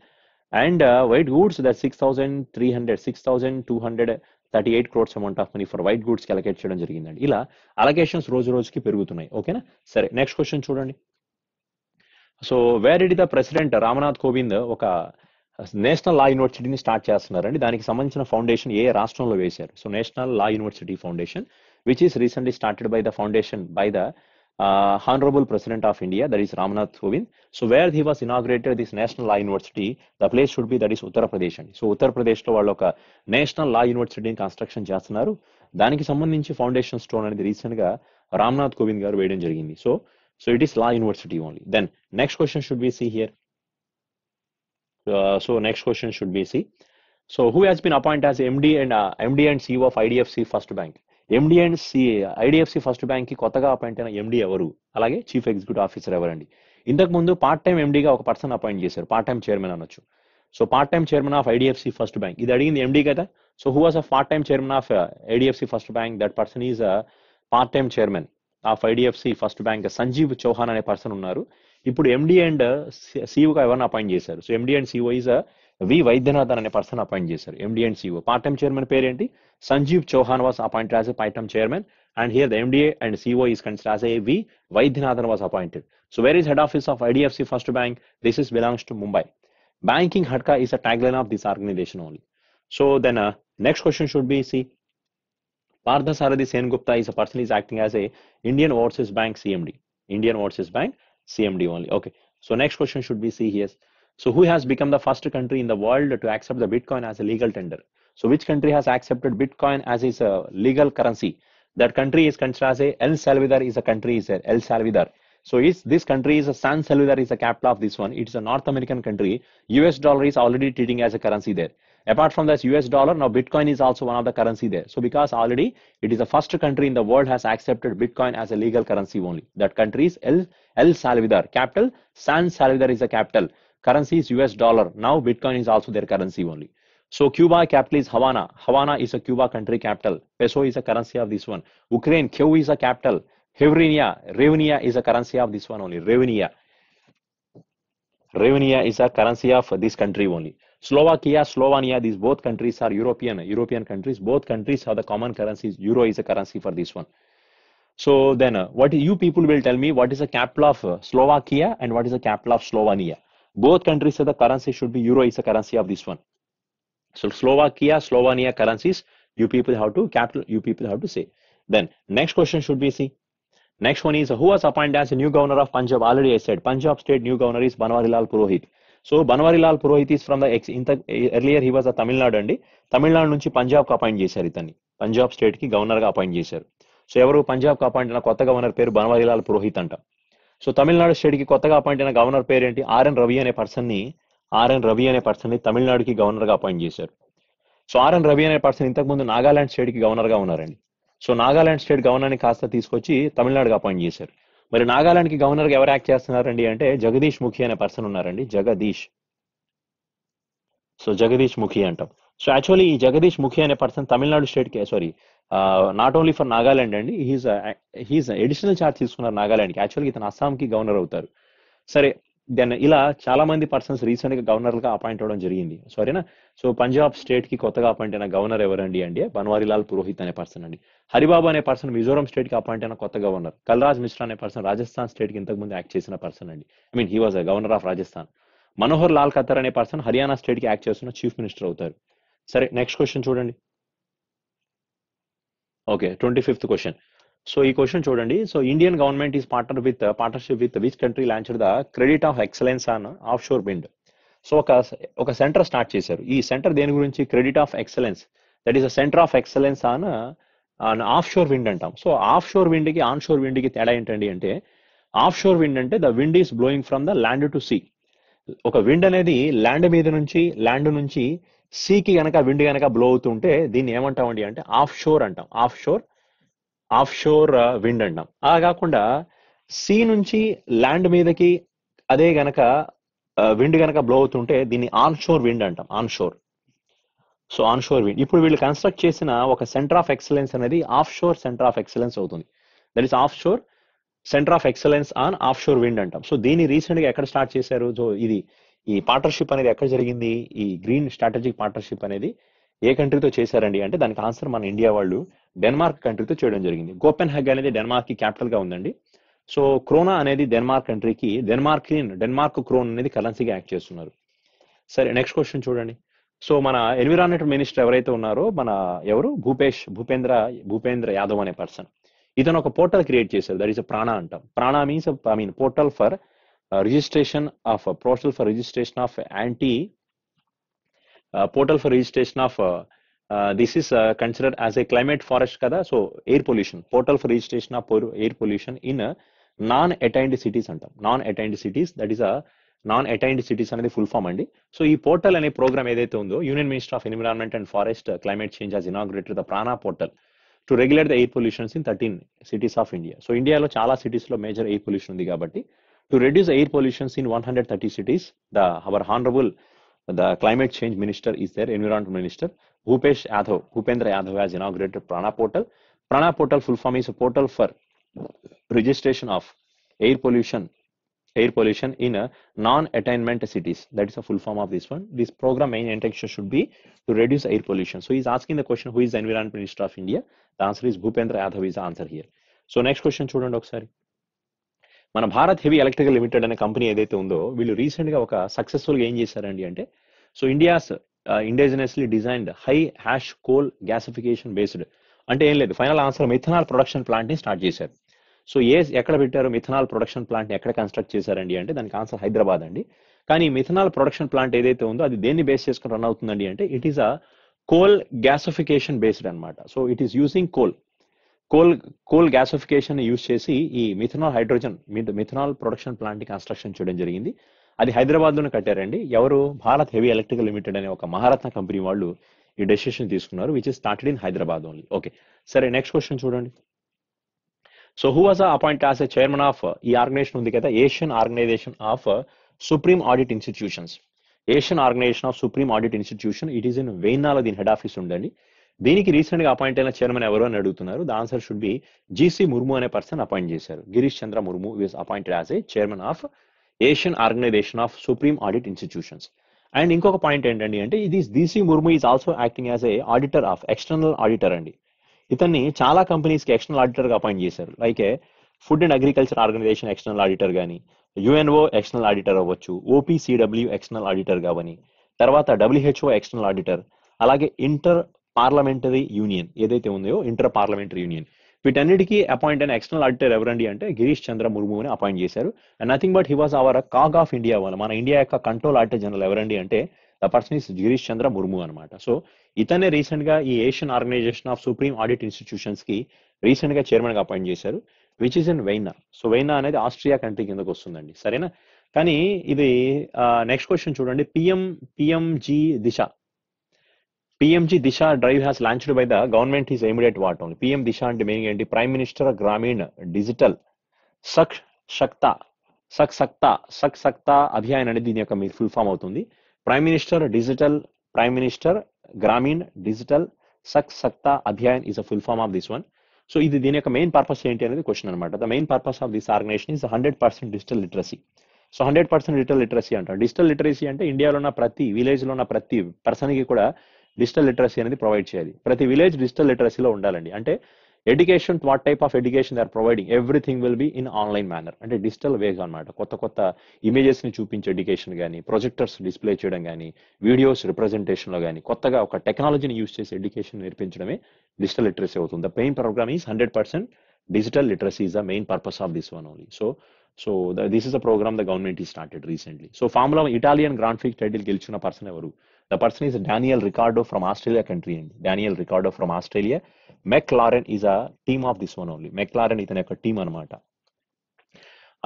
and white goods that 6,238 crores amount of money for white goods కి allocate చేయడం జరిగిందండి. ఇలా allocations రోజు రోజుకి పెరుగుతున్నాయి. ఓకేనా, సరే next question చూడండి. So where did the president Ramnath Kovind ఒక నేషనల్ లా యూనివర్సిటీని స్టార్ట్ చేస్తున్నారండి. దానికి సంబంధించిన ఫౌండేషన్ ఏ రాష్ట్రంలో వేశారు? So national law university foundation which is recently started by the foundation by the Honorable President of India, that is Ramnath Kovind. So where he was inaugurated this National Law University, the place should be that is Uttar Pradesh. So Uttar Pradesh లో వాళ్ళు ఒక national లా యూనివర్సిటీని construction చేస్తున్నారు. దానికి సంబంధించి foundation stone అనేది recent గా రామ్నాథ్ కోవింద్ గారు వేయడం జరిగింది. So it is law university only. Then next question should be see here. So next question should be C. So who has been appoint as MD and CEO of IDFC First Bank? MD and IDFC First Bank కి కొత్తగా appoint అయిన ఎండి ఎవరు, అలాగే chief executive officer ఎవరండి? ఇంతకు ముందు part time ఎండిగా ఒక పర్సన్ అపాయింట్ చేశారు, పార్ట్ టైం చైర్మన్ అనొచ్చు. So part time chairman of IDFC First Bank, ఇది అడిగింది ఎండి కదా. So who was a part time chairman of IDFC First Bank? That person is part time chairman of IDFC First Bank Sanjeev Chauhan అనే person ఉన్నారు. ఇప్పుడు MD and సిఇఓగా ఎవరిని appoint చేశారు? So MD and CEO is V Vaidyanathan అనే person appoint చేశారు. MD and CEO part time chairman పేరేంటి? Sanjeev Chauhan was appointed as a part-time chairman, and here the MD and CEO is considered as a V. Vaidyanathan was appointed. So where is head office of IDFC First Bank? This is belongs to Mumbai. Banking Hadka is a tagline of this organization only. So then next question should be see. Parthasarathi Sengupta is a person is acting as a Indian Overseas Bank CMD. Indian Overseas Bank CMD only. Okay. So next question should be see here. So who has become the first country in the world to accept the Bitcoin as a legal tender? So which country has accepted Bitcoin as its legal currency? That country is considered as a El Salvador is a country is El Salvador. So this country is San Salvador is the capital of this one. It is a North American country. US dollar is already treating as a currency there. Apart from that US dollar, now Bitcoin is also one of the currency there. So because already it is the first country in the world has accepted Bitcoin as a legal currency only. That country is El Salvador. Capital San Salvador is the capital. Currency is US dollar. Now Bitcoin is also their currency only. So Cuba capital is Havana. Havana is a Cuba country capital. Peso is a currency of this one. Ukraine, Kyiv is a capital. Revenia is a currency of this one only. Revenia is a currency of this country only. Slovakia, Slovenia, these both countries are European countries. Both countries have the common currencies. Euro is a currency for this one. So then what you people will tell me what is the capital of Slovakia and what is the capital of Slovenia? Both countries say the currency should be euro is the currency of this one. So Slovakia, Slovenia currencies, you people have to capital, you people have to say. Then next question should be see. Next one is who was appointed as a new governor of Punjab? Already I said Punjab state new governor is Banwarilal Purohit. So Banwarilal Purohit is from the earlier he was a Tamil Nadu అండి. తమిళనాడు నుంచి పంజాబ్ కు appoint చేశారు ఇతన్ని. Punjab state కి governor గా appoint చేశారు. So ఎవరు పంజాబ్ కు అపాయింట్ అయిన కొత్త గవర్నర్ పేరు బన్వారీలాల్ పురోహిత్ అంట. సో తమిళనాడు స్టేట్ కి కొత్తగా అపాయింట్ అయిన గవర్నర్ పేరు ఏంటి? ఆర్ఎన్ రవి అనే పర్సన్ ని తమిళనాడుకి గవర్నర్ గా అపాయింట్ చేశారు. సో ఆర్ఎన్ రవి అనే పర్సన్ ఇంతకు ముందు నాగాలాండ్ స్టేట్ కి గవర్నర్ గా ఉన్నారండి. సో నాగాలాండ్ స్టేట్ గవర్నర్ ని కాస్త తీసుకొచ్చి తమిళనాడుకి అపాయింట్ చేశారు. మరి నాగాలాండ్ కి గవర్నర్ గా ఎవరు యాక్ట్ చేస్తున్నారండి అంటే జగదీష్ ముఖి అనే పర్సన్ ఉన్నారండి. జగదీష్ ముఖి అంటాం. సో యాక్చువల్లీ ఈ జగదీష్ ముఖి అనే పర్సన్ తమిళనాడు స్టేట్ కి నాట్ ఓన్లీ ఫర్ నాగాలాండ్ అండి, హీస్ అడిషనల్ చార్జ్ తీసుకున్నారు నాగాలాండ్ కి. యాక్చువల్గా ఇతను అస్సాం కి గవర్నర్ అవుతారు. సరే దెన్ ఇలా చాలా మంది పర్సన్స్ రీసెంట్ గా గవర్నర్ గా అపాయింట్ అవ్వడం జరిగింది. సరేనా. సో పంజాబ్ స్టేట్ కి కొత్తగా అపాయింట్ అయిన గవర్నర్ ఎవరండి అంటే బన్వారీలాల్ పురోహిత్ అనే పర్సన్ అండి. హరిబాబు అనే పర్సన్ మిజోరం స్టేట్ కి అపాయింట్ అయిన కొత్త గవర్నర్. కల్రాజ్ మిశ్రా అనే పర్సన్ రాజస్థాన్ స్టేట్ కి ఇంతకు ముందు యాక్ట్ చేసిన పర్సన్ అండి. He was governor of Rajasthan. Manohar Lal Khattar అనే పర్సన్ హర్యానా స్టేట్ కి యాక్ట్ చేస్తున్న చీఫ్ మినిస్టర్ అవుతారు. సరే నెక్స్ట్ క్వశ్చన్ చూడండి. Okay 25th question. సో ఈ క్వశ్చన్ చూడండి. So Indian government is partnership with which country launched the credit of excellence on offshore wind. So ఒక centre start చేశారు. ఈ సెంటర్ దేని గురించి? Credit of excellence, that is a centre of excellence on offshore wind అంటాం. So offshore wind కి onshore wind కి తేడా ఏంటండి అంటే, ఆఫ్ షోర్ విండ్ అంటే the wind is blowing from the land to sea. ఒక wind అనేది land నుంచి సీకి గనక విండ్ గనక బ్లో అవుతుంటే దీన్ని ఏమంటామండి అంటే ఆఫ్ షోర్ అంటాం. ఆఫ్ షోర్ విండ్ అంటాం. అలా కాకుండా సీ నుంచి ల్యాండ్ మీదకి అదే గనక విండ్ గనక బ్లో అవుతుంటే దీన్ని ఆన్ షోర్ విండ్ అంటాం. Onshore wind. ఇప్పుడు వీళ్ళు కన్స్ట్రక్ట్ చేసిన ఒక సెంటర్ ఆఫ్ ఎక్సలెన్స్ అనేది offshore centre of excellence అవుతుంది. That is offshore centre of excellence on offshore wind అంటాం. సో దీన్ని రీసెంట్ గా ఎక్కడ స్టార్ట్ చేశారు? సో ఈ పార్ట్నర్షిప్ అనేది ఎక్కడ జరిగింది? ఈ గ్రీన్ స్ట్రాటజిక్ పార్ట్నర్షిప్ అనేది ఏ కంట్రీతో చేశారండి అంటే దానికి ఆన్సర్ మన ఇండియా వాళ్ళు డెన్మార్క్ కంట్రీతో చేయడం జరిగింది. కోపెన్హెగ్ అనేది డెన్మార్క్ కి క్యాపిటల్ గా ఉందండి. సో క్రోనా అనేది డెన్మార్క్ కంట్రీకి డెన్మార్క్ క్రోన్ అనేది కరెన్సీగా యాక్ట్ చేస్తున్నారు. సరే నెక్స్ట్ క్వశ్చన్ చూడండి. సో మన ఎన్విరాన్మెంట్ మినిస్టర్ ఎవరైతే ఉన్నారో భూపేంద్ర యాదవ్ అనే పర్సన్, ఇతను ఒక పోర్టల్ క్రియేట్ చేశారు. దట్ ఈస్ ప్రాణా అంటాం. PRANA means portal for registration of this is considered as a climate forest కదా. So air pollution, portal for registration of air pollution in non attained cities అంటాం. Non attained cities, that is non attained cities అనేది full form అండి. So ఈ portal అనే programme ఏదైతే ఉందో union minister of environment and forest climate change has inaugurated the PRANA portal to regulate the air pollutions in 13 cities of India. సో ఇండియాలో చాలా cities లో మేజర్ ఎయిర్ పొల్యూషన్ ఉంది కాబట్టి to reduce air pollutions in 130 cities, our honourable the climate change minister is there, environment minister Bhupendra Yadav has inaugurated Prana portal. Prana portal full form is a portal for registration of air pollution in non-attainment cities. That is a full form of this one. This program main intention should be to reduce air pollution. So he is asking the question, who is the environment minister of India? The answer is Bhupendra Yadav is the answer here. So next question చూడండి ఒకసారి. మన Bharat heavy electrical limited అనే company ఏదైతే ఉందో వీళ్ళు recent గా ఒక successful గా ఏం చేశారండి అంటే, so India's indigenously designed high hash coal gasification based అంటే ఏం లేదు, final answer methanol production plant ని స్టార్ట్ చేశారు. సో ఎక్కడ పెట్టారు మిథనాల్ ప్రొడక్షన్ ప్లాంట్ ని ఎక్కడ కన్స్ట్రక్ట్ చేశారండి అంటే దానికి ఆన్సర్ హైదరాబాద్ అండి. కానీ మిథనాల్ ప్రొడక్షన్ ప్లాంట్ ఏదైతే ఉందో అది దేన్ని బేస్ చేసుకుని రన్ అవుతుందండి అంటే it is a coal gasification based అనమాట. So it is using coal gasification use చేసి ఈ మిథనాల్ ప్రొడక్షన్ ప్లాంట్ ని కన్స్ట్రక్షన్ చేయడం జరిగింది. అది హైదరాబాద్ లోనే కట్టారండి. ఎవరు? భారత్ హెవీ ఎలక్ట్రికల్ లిమిటెడ్ అనే ఒక మహారత్న కంపెనీ వాళ్ళు ఈ డెసిషన్ తీసుకున్నారు, which is started in Hyderabad only. Okay సరే నెక్స్ట్ క్వశ్చన్ చూడండి. So who was appoint as a chairman of ఈ ఆర్గనైజేషన్ ఉంది కదా, Asian organisation of supreme audit institutions. Asian organisation of supreme audit institution, it is in వెయినాలో దీని head office ఉందండి. దీనికి recent గా అపాయింట్ అయిన చైర్మన్ ఎవరు అని అడుగుతున్నారు. The answer should be GC Murmu అనే పర్సన్ అపాయింట్ చేశారు. Girish Chandra Murmu is appointed as a chairman of Asian organisation of supreme audit institutions. And ఇంకొక పాయింట్ ఏంటండి అంటే ఇది GC Murmu is also acting as a auditor of external auditor అండి. ఇతన్ని చాలా companies కి ఎక్స్టర్నల్ ఆడిటర్ గా అపాయింట్ చేశారు. Like food and agriculture organisation external auditor కానీ, యుఎన్ఓ ఎక్స్టర్నల్ ఆడిటర్ అవ్వచ్చు, ఓపీసీడబ్ల్యూ ఎక్స్టర్నల్ ఆడిటర్ కావని, తర్వాత డబ్ల్యూహెచ్ఓ ఎక్స్టర్నల్ ఆడిటర్, అలాగే ఇంటర్ పార్లమెంటరీ యూనియన్ ఏదైతే ఉందో ఇంటర్ పార్లమెంటరీ యూనియన్, వీటన్నిటికీ అపాయింట్ అయిన ఎక్స్టర్నల్ ఆడిటర్ ఎవరండి అంటే గిరీష్ చంద్ర ముర్ముని అపాయింట్ చేశారు. And nothing but he was our CAG of India one, మన ఇండియా యొక్క కంట్రోల్ ఆడిటర్ జనరల్ ఎవరండి అంటే the person is Girish Chandra Murmu అనమాట. సో ఇతనే రీసెంట్ గా ఈ Asian organisation of supreme audit institutions కి రీసెంట్ గా చైర్మన్ గా అపాయింట్ చేశారు, which is in Vienna. So Vienna అనేది ఆస్ట్రియా కంట్రీ కిందకు వస్తుందండి, సరేనా. కానీ ఇది నెక్స్ట్ క్వశ్చన్ చూడండి, PMG Disha. PMG Disha drive has launched by the government is aimed at what only. PM Disha అంటే మీనింగ్ ఏంటి? Prime minister Gramin digital Saksharta Abhiyan అనేది దీని యొక్క ఫుల్ ఫామ్ అవుతుంది. Prime minister Gramin digital Saksharta Abhiyan is a full form of this one. So ఇది దీని యొక్క main purpose ఏంటి అనేది క్వశ్చన్ అనమాట. The main purpose of this organisation is 100% digital literacy. So 100% digital literacy అంటారు. డిజిటల్ లిటరసీ అంటే ఇండియాలో ఉన్న ప్రతి విలేజ్ లో ఉన్న ప్రతి పర్సన్ కి కూడా డిజిటల్ లిటరసీ అనేది ప్రొవైడ్ చేయాలి. ప్రతి విలేజ్ డిజిటల్ లిటరసీలో ఉండాలండి. అంటే education, what type of education they are providing, everything will be in online manner, అంటే డిజిటల్ వేస్ అనమాట. కొత్త ఇమేజెస్ ని చూపించే ఎడ్యుకేషన్ కానీ, ప్రొజెక్టర్స్ డిస్ప్లే చేయడం కానీ, వీడియోస్ రిప్రజెంటేషన్ లో కానీ కొత్తగా ఒక టెక్నాలజీని యూజ్ చేసి ఎడ్యుకేషన్ నేర్పించడమే డిజిటల్ లిటరసీ అవుతుంది. The main programme is 100% digital literacy is the main purpose of this one only. This is a program the government is started recently. So Formula Italian Grand Prix title గెలుచుకున్న person ఎవరు? The person is Daniel Ricciardo from Australia country అండి. Daniel Ricciardo from Australia. McLaren is a team of this one only. McLaren ఇతని యొక్క team అనమాట.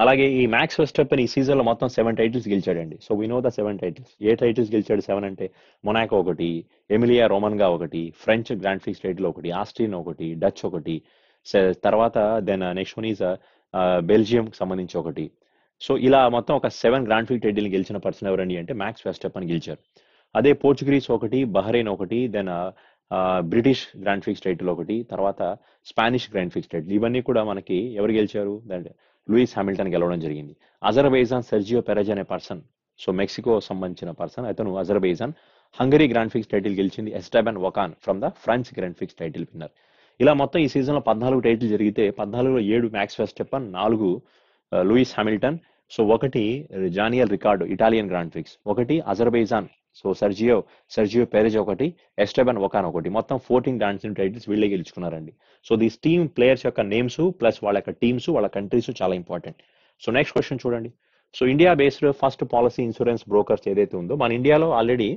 అలాగే ఈ max వెస్టెప్పన్ ఈ season లో మొత్తం 7 టైటిల్స్ గెలిచాడండి. So we know the 7 titles. ఏ టైటిల్స్ గెలిచాడు? 7 అంటే మొనాకో ఒకటి, ఎమిలియా రోమన్గా ఒకటి, ఫ్రెంచ్ గ్రాండ్ ప్రిక్స్ టైటిల్ ఒకటి, ఆస్ట్రియన్ ఒకటి, డచ్ ఒకటి, తర్వాత then next one is Belgium సంబంధించి ఒకటి. సో ఇలా మొత్తం ఒక 7 గ్రాండ్ ప్రిక్స్ టైటిల్ గెలిచిన పర్సన్ ఎవరండి అంటే మ్యాక్స్ వెస్టెప్పన్ గెలిచారు. అదే పోర్చుగీస్ ఒకటి, బహ్రెయిన్ ఒకటి, then British Grand prix title ఒకటి, తర్వాత స్పానిష్ గ్రాండ్ ప్రిక్స్ టైటిల్, ఇవన్నీ కూడా మనకి ఎవరు గెలిచారు? దట్ లూయిస్ హామిల్టన్ గెలవడం జరిగింది. అజర్బైజాన్ సెర్జియో పెరెజ్ అనే పర్సన్, సో మెక్సికో సంబంధించిన పర్సన్, అతను Azerbaijan. Hungary grand prix title గెలిచింది Esteban Ocon from the France grand prix title winner. ఇలా మొత్తం ఈ సీజన్ లో 14 టైటిల్ జరిగితే 14లో 7 Max Verstappen, 4 Lewis Hamilton, so 1 Daniel Ricciardo Italian grand prix, 1 Azerbaijan so Sergio Perez, 1 Esteban Ocon, 1 మొత్తం 14 grand titles వీళ్ళే గెలుచుకున్నారండి. సో దీస్ టీమ్ ప్లేయర్స్ యొక్క నేమ్స్ ప్లస్ వాళ్ళ యొక్క టీమ్స్, వాళ్ళ కంట్రీస్ చాలా ఇంపార్టెంట్. సో నెక్స్ట్ క్వశ్చన్ చూడండి. So India based first policy insurance brokers ఏదైతే ఉందో, మన ఇండియాలో ఆల్రెడీ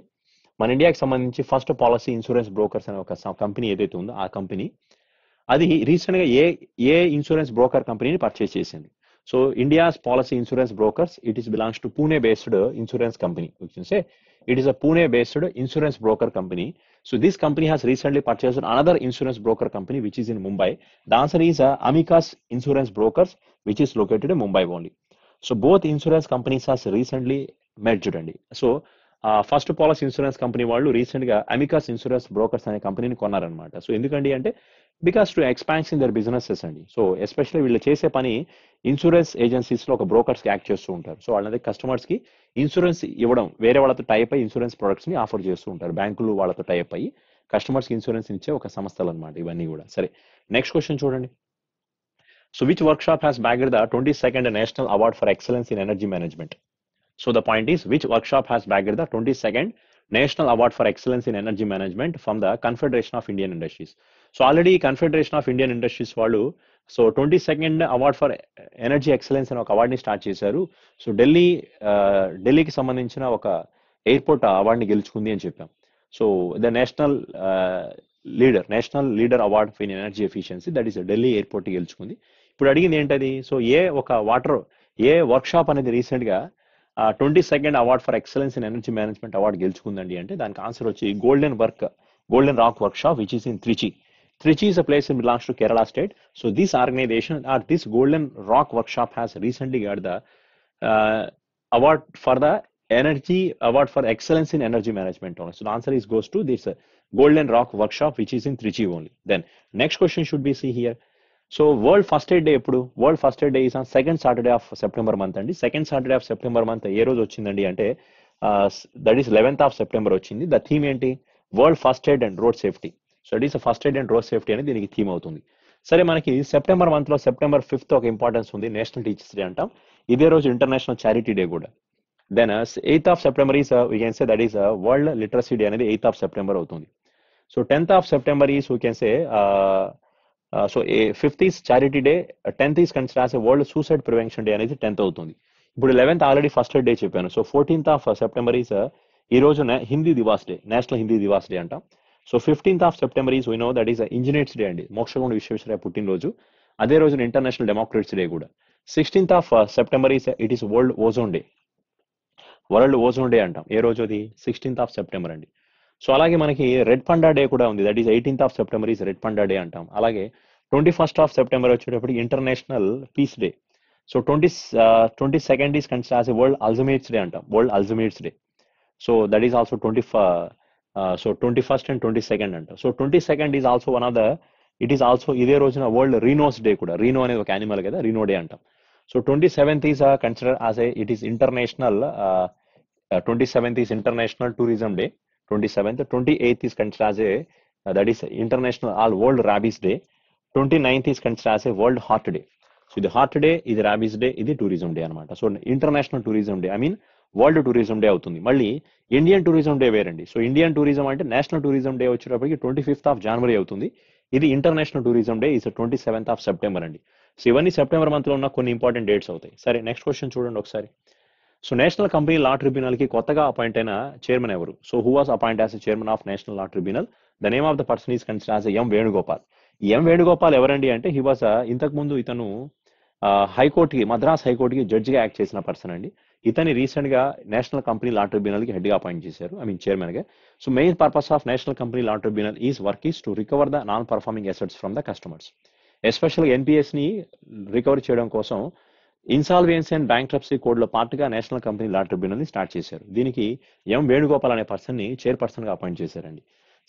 మన ఇండియాకి సంబంధించి ఫస్ట్ పాలసీ ఇన్సూరెన్స్ బ్రోకర్స్ అనే ఒక కంపెనీ ఏదైతే ఉందో ఆ కంపెనీ అది రీసెంట్ గా ఏ ఇన్సూరెన్స్ బ్రోకర్ కంపెనీని పర్చేస్ చేసింది. So India's policy insurance brokers, it is belongs to Pune based insurance company. It is a Pune-based insurance broker company. So this company has recently purchased another insurance broker company which is in Mumbai. The answer is Amicus Insurance Brokers, which is located in Mumbai only. So both insurance companies has recently merged అండి. So first policy insurance company వాళ్ళు recent గా Amicus insurance brokers అనే కంపెనీని కొన్నారనమాట. So ఎందుకండి అంటే because to expansion their businesses అండి. So especially వీళ్ళు చేసే పని ఇన్సూరెన్స్ ఏజెన్సీస్ లో ఒక బ్రోకర్స్ కి యాక్ట్ చేస్తూ ఉంటారు. సో వాళ్ళ కస్టమర్స్ కి ఇన్సూరెన్స్ ఇవ్వడం, వేరే వాళ్ళతో టైప్ అయ్యి ఇన్సూరెన్స్ ప్రొడక్ట్స్ ని ఆఫర్ చేస్తూ ఉంటారు. బ్యాంకులు వాళ్ళతో టైప్ అయ్యి కస్టమర్స్ కి ఇన్సూరెన్స్ ఇచ్చే ఒక సంస్థలు అనమాట ఇవన్నీ కూడా. సరే నెక్స్ట్ క్వశ్చన్ చూడండి. So which work shop has బ్యాగ్డ్ the 22nd national award for excellence in energy management? So the point is, which workshop has bagged the 22nd National Award for Excellence in Energy Management from the Confederation of Indian Industries? So already Confederation of Indian Industries వాళ్ళు so 22nd award for energy excellence అని ఒక అవార్డుని start చేశారు. So ఢిల్లీకి సంబంధించిన ఒక airport అవార్డుని గెలుచుకుంది అని చెప్పాం. So the national leader award for energy efficiency, that is Delhi airport గెలుచుకుంది. ఇప్పుడు అడిగింది ఏంటది? సో ఏ వర్క్ షాప్ అనేది రీసెంట్ గా 22nd award for excellence in energy management award గెలుచుకుందండి అంటే దానికి ఆన్సర్ వచ్చి golden rock workshop which is in Trichy. Trichy is a place in belongs to Kerala state. So this organization or this Golden Rock Workshop has recently got the award for the award for excellence in energy management only. So the answer is goes to this Golden Rock Workshop which is in Trichy only. Then next question should be see here. So world first aid day ఎప్పుడు? World first aid day is on second Saturday of September month అండి. Second Saturday of September month ఏ రోజు వచ్చిందండి అంటే that is 11th of September వచ్చింది. The theme ఏంటి? World first aid and road safety. So that is first aid and road safety అనేది దీనికి theme అవుతుంది. సరే, మనకి సెప్టెంబర్ మంత్ లో సెప్టెంబర్ 5th ఒక ఇంపార్టెన్స్ ఉంది, నేషనల్ టీచర్స్ డే అంటాం. ఇదే రోజు ఇంటర్నేషనల్ చారిటీ డే కూడా. Then 8th of September is we can say that is world literacy day అనేది 8th ఆఫ్ సెప్టెంబర్ అవుతుంది. So 10th of September is we can say so 5th is charity day, 10th is consider as world suicide prevention day అనేది 10th అవుతుంది. ఇప్పుడు 11th already first day చెప్పాను. So 14th of September is ఈ రోజు Hindi Divas day, national Hindi Divas day అంటాం. So 15th of September is we know that is engineers day అండి, మోక్షగుండ విశ్వేశ్వరయ్య పుట్టినరోజు. అదే రోజున ఇంటర్నేషనల్ డెమోక్రట్స్ డే కూడా. 16th of September is it is world ozone day, world ozone day అంటాం. ఏ రోజు అది? 16th ఆఫ్ సెప్టెంబర్ అండి. సో అలాగే మనకి రెడ్ పండా డే కూడా ఉంది, that is 18th of September is red panda day అంటాం. అలాగే 21st ఆఫ్ సెప్టెంబర్ వచ్చేటప్పటికి international peace day. So 22nd is consider as world Alzheimer's day అంటాం, world Alzheimer's day. So that is also 21st and 22nd అంట. So 22nd is also one of the, it is also ఇదే రోజున world rhinos day కూడా. Rhino అనేది ఒక animal కదా, rhino day అంటాం. So 27th is consider as it is international 27th is international tourism day. 27th 28th is consider as that is international all world rabies day. 29th is consider as world heart day. So ఇది heart day, ఇది rabies day, ఇది tourism day అనమాట. So international tourism day, I mean world tourism day అవుతుంది. మళ్ళీ Indian tourism day వేరండి. So Indian tourism అంటే national tourism day వచ్చేటప్పటికి 25th of January అవుతుంది. ఇది international tourism day is 27th of September అండి. సో ఇవన్నీ సెప్టెంబర్ మంత్ లో ఉన్న కొన్ని ఇంపార్టెంట్ డేట్స్ అవుతాయి. సరే, నెక్స్ట్ క్వశ్చన్ చూడండి ఒకసారి. So national company law tribunal కి కొత్తగా అపాయింట్ అయిన చైర్మన్ ఎవరు? So who was appoint as chairman of national law tribunal? The name of the person is consider as M Venugopal. M Venugopal ఎవరండి అంటే హీ వాస్ ఇంతకు ముందు ఇతను హైకోర్టుకి, మద్రాస్ హైకోర్టుకి జడ్జిగా యాక్ట్ చేసిన పర్సన్ అండి. ఇతని రీసెంట్ గా నేషనల్ కంపెనీ లా ట్రిబ్యునల్ కి హెడ్ గా అపాయింట్ చేశారు, ఐ మీన్ చైర్మన్ గా. So main purpose of national company law tribunal is work is to recover the non performing assets from the customers. Special NPS ని recover చేయడం కోసం insolvency and bankruptcy code లో part గా national company law tribunal ని start చేశారు. దీనికి ఎం వేణుగోపాల్ అనే person ని చైర్పర్సన్ గా అపాయింట్ చేశారండి.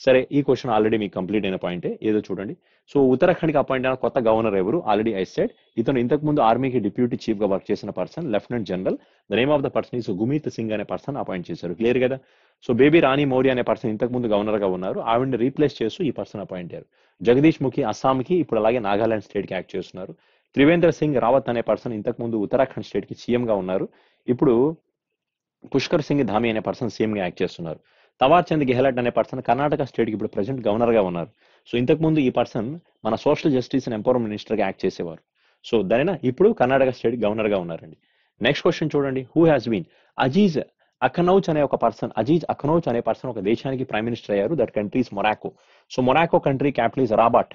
సరే, ఈ క్వశ్చన్ ఆల్రెడీ మీకు కంప్లీట్ అయిన పాయింటే, ఏదో చూడండి. సో ఉత్తరాఖండ్ కి అపాయింట్ అయిన కొత్త గవర్నర్ ఎవరు? ఆల్రెడీ ఐ సెడ్ ఇతను ఇంతకు ముందు ఆర్మీకి డిప్యూటీ చీఫ్ గా వర్క్ చేసిన person, lieutenant general. The name of the person is Gurmeet Singh అనే పర్సన్ అపాయింట్ చేశారు. క్లియర్ కదా? సో బేబీ రాణి మౌర్య అనే పర్సన్ ఇంతకు ముందు గవర్నర్ గా ఉన్నారు, ఆవిడని రీప్లేస్ చేస్తూ ఈ పర్సన్ అపాయింట్ అయ్యారు. జగదీష్ ముఖి అస్సాంకి, ఇప్పుడు అలాగే నాగాలాండ్ స్టేట్ కి యాక్ట్ చేస్తున్నారు. త్రివేంద్ర సింగ్ రావత్ అనే పర్సన్ ఇంతకు ముందు ఉత్తరాఖండ్ స్టేట్ కి సీఎం గా ఉన్నారు, ఇప్పుడు పుష్కర్ సింగ్ ధామి అనే పర్సన్ సీఎం గా యాక్ట్ చేస్తున్నారు. తవార్ చంద్ గెహ్లట్ అనే పర్సన్ కర్ణాటక స్టేట్ కి ఇప్పుడు ప్రెసెంట్ గవర్నర్ గా ఉన్నారు. సో ఇంతకు ముందు ఈ పర్సన్ మన social justice and empowerment minister గా యాక్ట్ చేసేవారు. సో దానిన ఇప్పుడు కర్ణాటక స్టేట్ గవర్నర్ గా ఉన్నారండి. నెక్స్ట్ క్వశ్చన్ చూడండి. Who has been Aziz Akhannouch అనే ఒక పర్సన్, అజీజ్ అఖనౌచ్ అనే పర్సన్ ఒక దేశానికి ప్రైమ్ మినిస్టర్ అయ్యారు. That country is Morocco. So Morocco country capital is Rabat.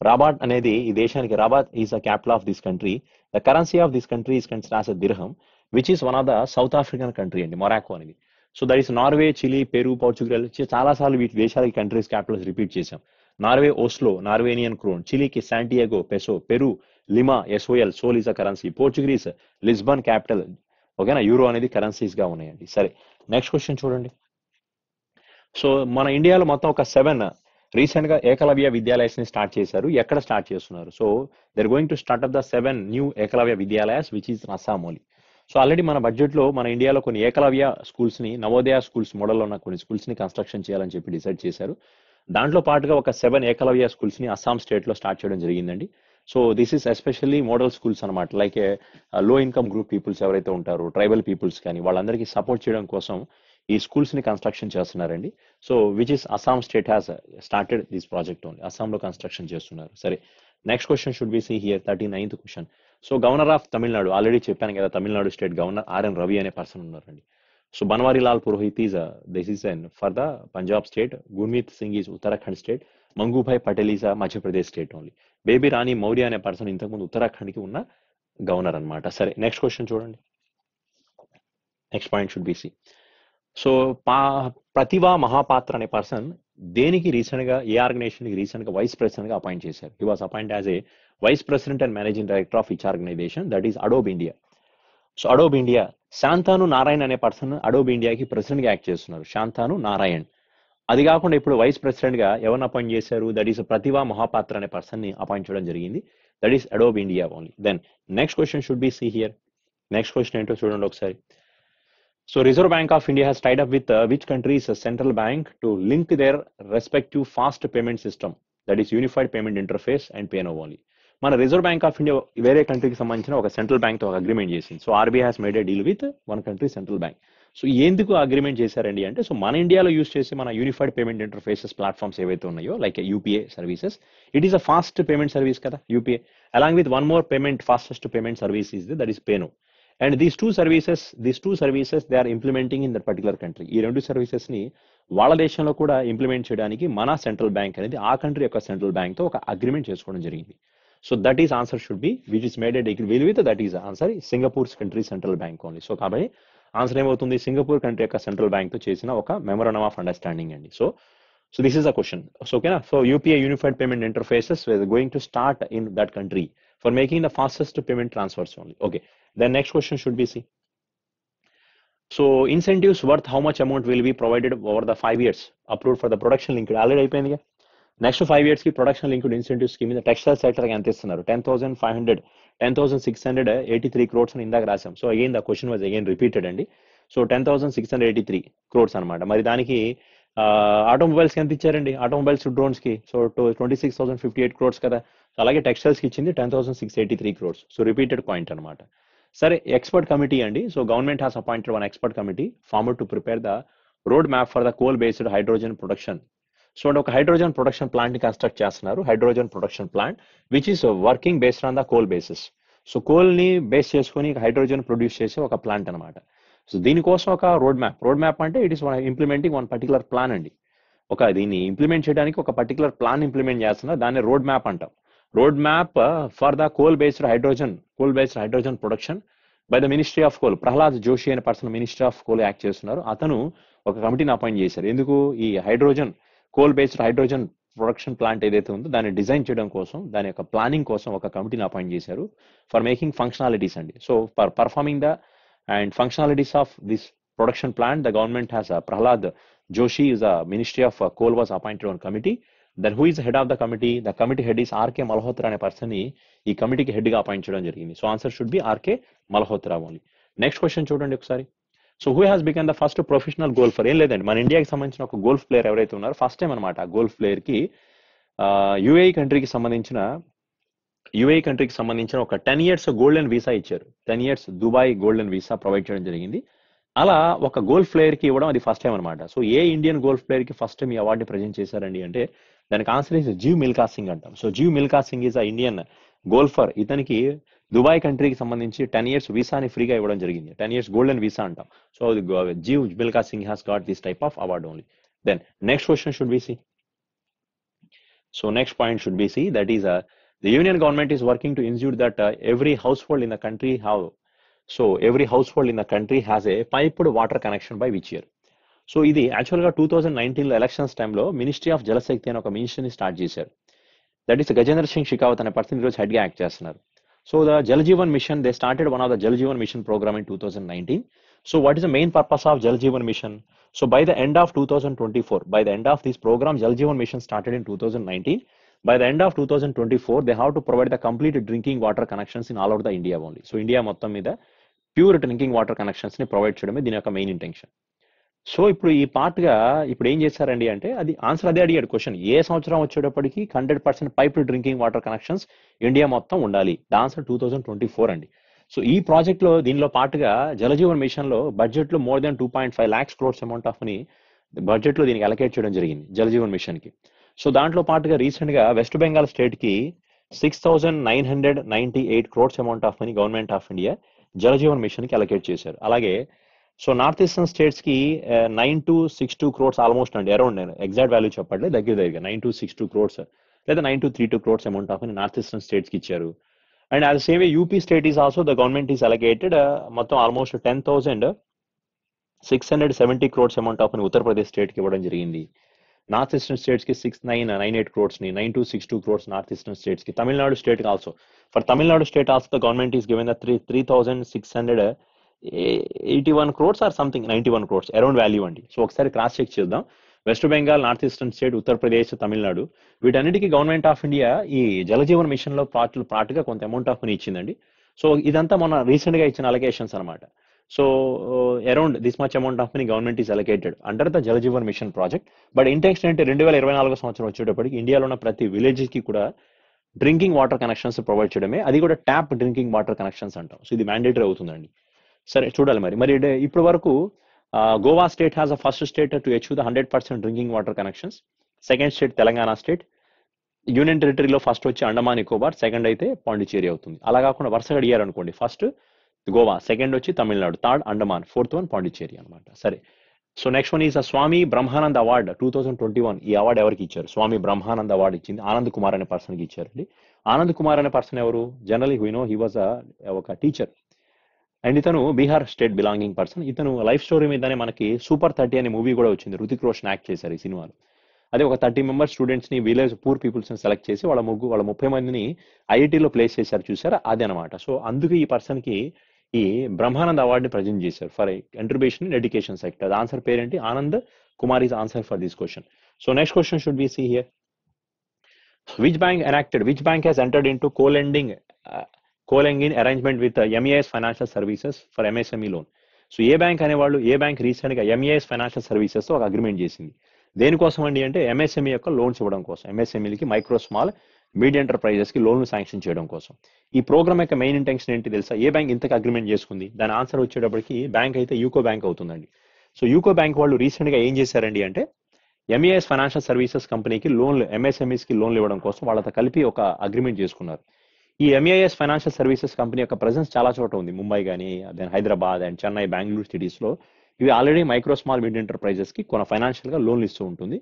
Rabat అనేది ఈ దేశానికి, Rabat is the capital of this country. The currency of this country is considered as దిర్హం, which is one of the south African country అండి Morocco అనేది. So that is Norway, Chile, Peru, Portugal, చాలా సార్లు వీటి దేశాలకి countries capitals repeat చేశాం. Norway Oslo, Norwegian krone. చిలీకి Santiago, peso. Peru Lima, SOL, sol is a currency. Portuguese Lisbon capital, ఓకేనా, euro అనేది కరెన్సీస్ గా ఉన్నాయండి. సరే, నెక్స్ట్ క్వశ్చన్ చూడండి. సో మన ఇండియాలో మొత్తం ఒక 7 రీసెంట్ గా ఏకలవ్య విద్యాలయాస్ ని స్టార్ట్ చేశారు. ఎక్కడ స్టార్ట్ చేస్తున్నారు? So they're going to start up the 7 new Eklavya Vidyalayas which is Assam only. So already మన బడ్జెట్ లో మన ఇండియాలో కొన్ని ఏకలవ్య స్కూల్స్ ని, నవోదయ స్కూల్స్ మోడల్లో ఉన్న కొన్ని స్కూల్స్ ని కన్స్ట్రక్షన్ చేయాలని చెప్పి డిసైడ్ చేశారు. దాంట్లో పాటుగా ఒక 7 ఏకలవ్య స్కూల్స్ ని అస్సాం స్టేట్ లో స్టార్ట్ చేయడం జరిగిందండి. So this is especially model schools అనమాట. లైక్ లో ఇన్కమ్ గ్రూప్ పీపుల్స్ ఎవరైతే ఉంటారో, ట్రైబల్ పీపుల్స్ కానీ, వాళ్ళందరికీ సపోర్ట్ చేయడం కోసం ఈ స్కూల్స్ ని కన్స్ట్రక్షన్ చేస్తున్నారండి. So which is Assam state has started this project only. అస్సాంలో కన్స్ట్రక్షన్ చేస్తున్నారు. సరే, next question should be see here, 39th question. So governor of Tamil Nadu, already చెప్పాను కదా, Tamil Nadu state governor RN Ravi అనే పర్సన్ ఉన్నారండి. So Banwarilal Purohit is this is for the Punjab state. Gurmeet Singh is Uttarakhand state. Mangubhai Patel is Madhya Pradesh state only. Baby Rani Maurya అనే person ఇంతకుముందు ఉత్తరాఖండ్ కి ఉన్న గవర్నర్ అనమాట. సరే, నెక్స్ట్ క్వశ్చన్ చూడండి. Next point should be C. So Pratibha Mahapatra అనే పర్సన్ దేనికి రీసెంట్ గా, ఏ ఆర్గనైజేషన్ కి రీసెంట్ గా వైస్ ప్రెసిడెంట్ గా అపాయింట్ చేశారు? He was appoint as a vice president and managing director of which organization? That is Adobe India. So Adobe India, Shantanu Narayen అనే person Adobe ఇండియాకి ప్రెసిడెంట్ గా యాక్ట్ చేస్తున్నారు. శాంతాను నారాయణ్. అది కాకుండా ఇప్పుడు వైస్ ప్రెసిడెంట్ గా ఎవరిని అపాయింట్ చేశారు? దట్ ఈస్ ప్రతిభా మహాపాత్ర అనే పర్సన్ ని అపాయింట్ చేయడం జరిగింది. That is Adobe India only. Then next question should be see here. Next question ఏంటో చూడండి ఒకసారి. So Reserve Bank of India has tied up with which country's central bank to link their respective fast payment system? That is unified payment interface and pay now only. మన reserve bank of India వేరే కంట్రీకి సంబంధించిన ఒక central బ్యాంక్తో ఒక agreement చేసింది. So RBI has made A deal with one country central bank. So ఎందుకు agreement చేశారండి అంటే, సో మన ఇండియాలో యూస్ చేసే మన యూనిఫైడ్ పేమెంట్ ఇంటర్ఫేసెస్ ప్లాట్ఫామ్స్ ఏవైతే ఉన్నాయో like UPI services, it is a fast payment service కదా UPI, along with one more payment fastest payment service is that is PayNow. And these two services they are implementing in that particular country. ఈ రెండు services ని వాళ్ళ దేశంలో కూడా implement చేయడానికి మన central bank అనేది ఆ కంట్రీ యొక్క సెంట్రల్ బ్యాంక్ తో ఒక అగ్రిమెంట్ చేసుకోవడం జరిగింది. So that is answer should be which is made a deal with, that is answer Singapore country central bank only. So కాబట్టి ఆన్సర్ ఏమవుతుంది, సింగపూర్ కంట్రీ యొక్క సెంట్రల్ బ్యాంక్ తో చేసిన ఒక మెమోరాండం ఆఫ్ అండర్స్టాండింగ్ అండి. So this is the question. So ఓకేనా. So UPI unified payment interfaces going to start in that country for making the fastest payment transfers only. Okay, then next question should be C. So incentives worth how much amount will be provided over the 5 years approved for the production linked, already అయిపోయింది. Next 5 years కి production linked incentive scheme మీద textile sector కి ఎంత ఇస్తున్నారు, 10,683 crores అని ఇందాక రాసాం. So again the question was again repeated అండి. సో 10,683 crores అనమాట. మరి దానికి ఆటోమొబైల్స్ ఎంత ఇచ్చారండి, ఆటోమొబైల్స్ డ్రోన్స్ కి సో 26,058 crores కదా. అలాగే టెక్స్టైల్స్ కి ఇచ్చింది 10,683 crores. సో రిపీటెడ్ పాయింట్ అనమాట. సరే, ఎక్స్పర్ట్ కమిటీ అండి. So government has appointed one expert committee former to prepare the road map for the coal based hydrogen production. So ఒక hydrogen production plant ని construct చేస్తున్నారు, hydrogen production plant which is working based on the coal basis. So coal ని base చేసుకుని hydrogen produce చేసే ఒక plant అనమాట. So దీనికోసం ఒక రోడ్ మ్యాప్ అంటే it is implementing one particular plan అండి. దీన్ని ఇంప్లిమెంట్ చేయడానికి ఒక పర్టికులర్ ప్లాన్ ఇంప్లిమెంట్ చేస్తున్నారు, దాన్ని రోడ్ మ్యాప్ అంటాం. Road map for the coal based hydrogen production by the ministry of coal. Pralhad Joshi అనే person ministry of coal act చేస్తున్నారు. అతను ఒక కమిటీని అపాయింట్ చేశారు. ఎందుకు, ఈ coal based hydrogen production plant ఏదైతే ఉందో దాన్ని డిజైన్ చేయడం కోసం, దాని యొక్క ప్లానింగ్ కోసం ఒక కమిటీని అపాయింట్ చేశారు ఫర్ మేకింగ్ ఫంక్షనాలిటీస్ అండి. So for performing the and functionalities of this production plant, the government has Prahlad Joshi is the Ministry of Coal was appointed on committee. Then who is the head of the committee? The committee head is R.K. Malhotra అనే person ని ఈ కమిటీకి head గా appoint చేయడం జరిగింది. So answer should B R.K. Malhotra only. Next question చూడండి ఒకసారి. So who has become the first professional golfer? ఏం లేదండి, మన ఇండియాకి సంబంధించిన ఒక గోల్ఫ్ ప్లేయర్ ఎవరైతే ఉన్నారో ఫస్ట్ టైం అనమాట. ఆ గోల్ఫ్ ప్లేయర్ కి యుఏఈ కంట్రీకి సంబంధించిన ఒక 10 years గోల్డెన్ వీసా ఇచ్చారు. 10 years Dubai golden visa provide చేయడం జరిగింది. అలా ఒక గోల్ఫ్ ప్లేయర్ కి ఇవ్వడం అది ఫస్ట్ టైం అనమాట. So a Indian golf player కి ఫస్ట్ టైం ఈ అవార్డుని ప్రజెంట్ చేశారండి అంటే దానికి ఆన్సర్ ఇస్ జీవ్ మిల్కా సింగ్ అంటాం. So Jeev Milkha Singh is a Indian golfer. ఇతనికి దుబాయ్ కంట్రీకి సంబంధించి 10 years వీసాని ఫ్రీగా ఇవ్వడం జరిగింది. 10 years గోల్డెన్ వీసా అంటాం. So Jeev Milkha Singh has got this type of award only. Then next question should be C. So next point should be C, that is the union government is working to ensure that every household in the country has a piped water connection by which year? So ఇది actual గా 2019 elections టైంలో ministry of Jalshakti అనే ఒక మినిస్ట్రీని start చేశారు. That is Gajendra Singh Shekhawat అనే person ఈరోజు head గా యాక్ట్ చేస్తున్నారు. So the Jal Jeevan mission, they started one of the Jal Jeevan mission programme in 2019. So what is the main purpose of Jal Jeevan mission? So by the end of 2024, by the end of this program, Jal Jeevan Mission started in 2019. By the end of 2024, they have to provide the complete drinking water connections in all over the India only. So India మొత్తం మీద pure drinking water connections ని provide చేయడమే దీని యొక్క main intention. So ఇప్పుడు ఈ part గా ఇప్పుడు ఏం చేశారండి అంటే అది ఆన్సర్ అదే అడిగాడు క్వశ్చన్. ఏ సంవత్సరం వచ్చేటప్పటికి 100% piped drinking water connections India మొత్తం ఉండాలి? ద ఆన్సర్ 2024 అండి. సో ఈ ప్రాజెక్ట్ లో దీనిలో పాటుగా జలజీవన్ మిషన్ లో బడ్జెట్ లో more than 2.5 lakhs crores amount of ని బడ్జెట్ లో దీనికి అలొకేట్ చేయడం జరిగింది జలజీవన్ మిషన్ కి. సో దాంట్లో పాటుగా రీసెంట్ గా వెస్ట్ బెంగాల్ స్టేట్ కి 6,998 crores amount of money government of India Jal Jeevan mission కి అలొకేట్ చేశారు. అలాగే సో నార్త్ ఈస్టర్న్ స్టేట్స్ కి 9262 crores ఆల్మోస్ట్ అండి, అరౌండ్ నేను ఎగ్జాక్ట్ వాల్యూ చెప్పట్లేదు, దగ్గరగా 9262 crores లేదా 9232 crores amount of north eastern states కి ఇచ్చారు. అండ్ అది same UP state is also the government is allocated మొత్తం almost 10,670 crores amount of Uttar Pradesh state కి ఇవ్వడం జరిగింది. నార్త్ ఈస్టర్న్ స్టేట్స్ కి 6,998 crores ని 9262 crores నార్త్ ఈస్టర్న్ స్టేట్స్ కి. Tamil Nadu state also for Tamil Nadu state also the government is given the 3,681 crores or something 91 crores around value అండి. So ఒకసారి cross check చేద్దాం. West Bengal, north eastern state, Uttar Pradesh, Tamil Nadu వీటన్నిటికీ government of India ఈ Jal Jeevan machine లో పాటుగా కొంత amount of money ఇచ్చిందండి. So ఇదంతా మొన్న రీసెంట్ గా ఇచ్చిన అలొకేషన్స్ అనమాట. So around this much amount of money government is allocated under the Jal Jeevan Mission project. But intention అంటే 2024 సంవత్సరం వచ్చేటప్పటికి ఇండియాలో ఉన్న ప్రతి విలేజ్ కి కూడా డ్రింకింగ్ వాటర్ కనెక్షన్స్ ప్రొవైడ్ చేయడమే, అది కూడా ట్యాప్ డ్రింకింగ్ వాటర్ కనెక్షన్స్ అంటాం. సో ఇది మ్యాండేటరీ అవుతుందండి. సరే చూడాలి మరి ఇప్పటి వరకు Goa state has a first state to achieve the 100% drinking water connections. Second state Telangana state. Union టెరిటరీలో ఫస్ట్ వచ్చి అండమాన్ నికోబార్, సెకండ్ అయితే పాండిచేరి అవుతుంది. అలా కాకుండా వరుసగా అడిగారు అనుకోండి, ఫస్ట్ గోవా, సెకండ్ వచ్చి Tamil Nadu, third Andaman, fourth one Pondicherry అనమాట. సరే, so next one is Swami Brahmanand award 2021. ఈ అవార్డు ఎవరికి ఇచ్చారు? స్వామి బ్రహ్మానంద్ అవార్డు ఇచ్చింది ఆనంద్ కుమార్ అనే పర్సన్ కి ఇచ్చారండి. ఆనంద్ కుమార్ అనే పర్సన్ ఎవరు? Generally we know he was ఒక టీచర్ అండ్ ఇతను బీహార్ స్టేట్ బిలాంగింగ్ పర్సన్. ఇతను లైఫ్ స్టోరీ మీదనే మనకి సూపర్ 30 అనే మూవీ కూడా వచ్చింది, రుతిక్ రోషన్ యాక్ట్ చేశారు ఈ సినిమాలో. అదే ఒక 30 మెంబర్స్ స్టూడెంట్స్ ని విలేజ్ పూర్ పీపుల్స్ ని సెలెక్ట్ చేసి వాళ్ళ 30 మందిని ఐఐటీలో ప్లేస్ చేశారు, చూసారా? అదే అనమాట. సో అందుకు ఈ పర్సన్ కి ఈ బ్రహ్మానంద్ అవార్డుని ప్రజెంట్ చేశారు for contribution in education sector. Answer పేరేంటి? Anand Kumar is answer for this question. So next question should be see here. Which bank has entered into co-lending arrangement with MEIS Financial Services for MSME loan? So A bank recent గా MEIS financial services తో ఒక agreement చేసింది. దేనికోసం అండి అంటే MSME యొక్క loans ఇవ్వడం కోసం, ఎంఎస్ఎంఈలకి మైక్రో స్మాల్ మీడియం ఎంటర్ప్రైజెస్ కి లోన్లు శాంక్షన్ చేయడం కోసం. ఈ ప్రోగ్రామ్ యొక్క మెయిన్ ఇంటెన్షన్ ఏంటి తెలుసా? ఏ బ్యాంక్ ఇంతకు అగ్రిమెంట్ చేసుకుంది? దాని ఆన్సర్ వచ్చేటప్పటికి బ్యాంక్ అయితే యూకో బ్యాంక్ అవుతుందండి. సో యూకో బ్యాంక్ వాళ్ళు రీసెంట్ గా ఏం చేశారండి అంటే MEIS ఫైనాన్షియల్ సర్వీసెస్ కంపెనీకి లోన్లు, ఎంఎస్ఎంఈస్ కి లోన్లు ఇవ్వడం కోసం వాళ్ళతో కలిపి ఒక అగ్రిమెంట్ చేసుకున్నారు. ఈ MEIS ఫైనాన్షియల్ సర్వీసెస్ కంపెనీ యొక్క ప్రెసెన్స్ చాలా చోట ఉంది, ముంబై కానీ, then Hyderabad and Chennai, Bengaluru cities లో. ఇవి already micro small medium enterprises కి కొన్ని ఫైనాన్షియల్ గా లోన్లు ఇస్తూ ఉంటుంది.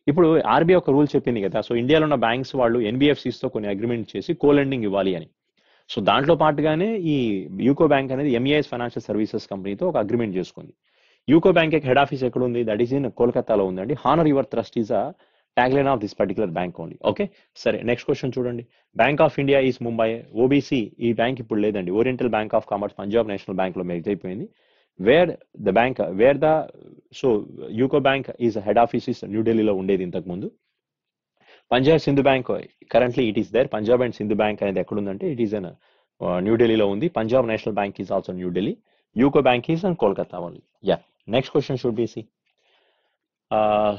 ఇప్పుడు ఆర్బీఐ ఒక రూల్ చెప్పింది కదా, సో ఇండియాలో ఉన్న బ్యాంక్స్ వాళ్ళు NBFCs తో కొన్ని అగ్రిమెంట్ చేసి కోలెండింగ్ ఇవ్వాలి అని. సో దాంట్లో పాటుగానే ఈ యూకో బ్యాంక్ అనేది MEIS ఫైనాన్షియల్ సర్వీసెస్ కంపెనీతో ఒక అగ్రిమెంట్ చేసుకుంది. యూకో బ్యాంక్ యొక్క హెడ్ ఆఫీస్ ఎక్కడ ఉంది? దట్ ఈస్ ఇన్ కోల్కతాలో ఉందండి. Honour your trust is a tagline of this particular bank only. Okay, సరే నెక్స్ట్ క్వశ్చన్ చూడండి. Bank of India is Mumbai. OBC ఈ బ్యాంక్ ఇప్పుడు లేదండి. Oriental bank of commerce Punjab national bank లో మెర్జ్ అయిపోయింది. So UCO bank is head office is న్యూఢిల్లీలో ఉండేది ఇంతకు ముందు. Punjab Sindh bank currently it is there. Punjab and Sindh bank అనేది ఎక్కడుందంటే ఇట్ ఈస్ అన్ న్యూఢిల్లీలో ఉంది. Punjab national bank is also New Delhi. UCO bank is on Kolkata only. Yeah, next question should be C.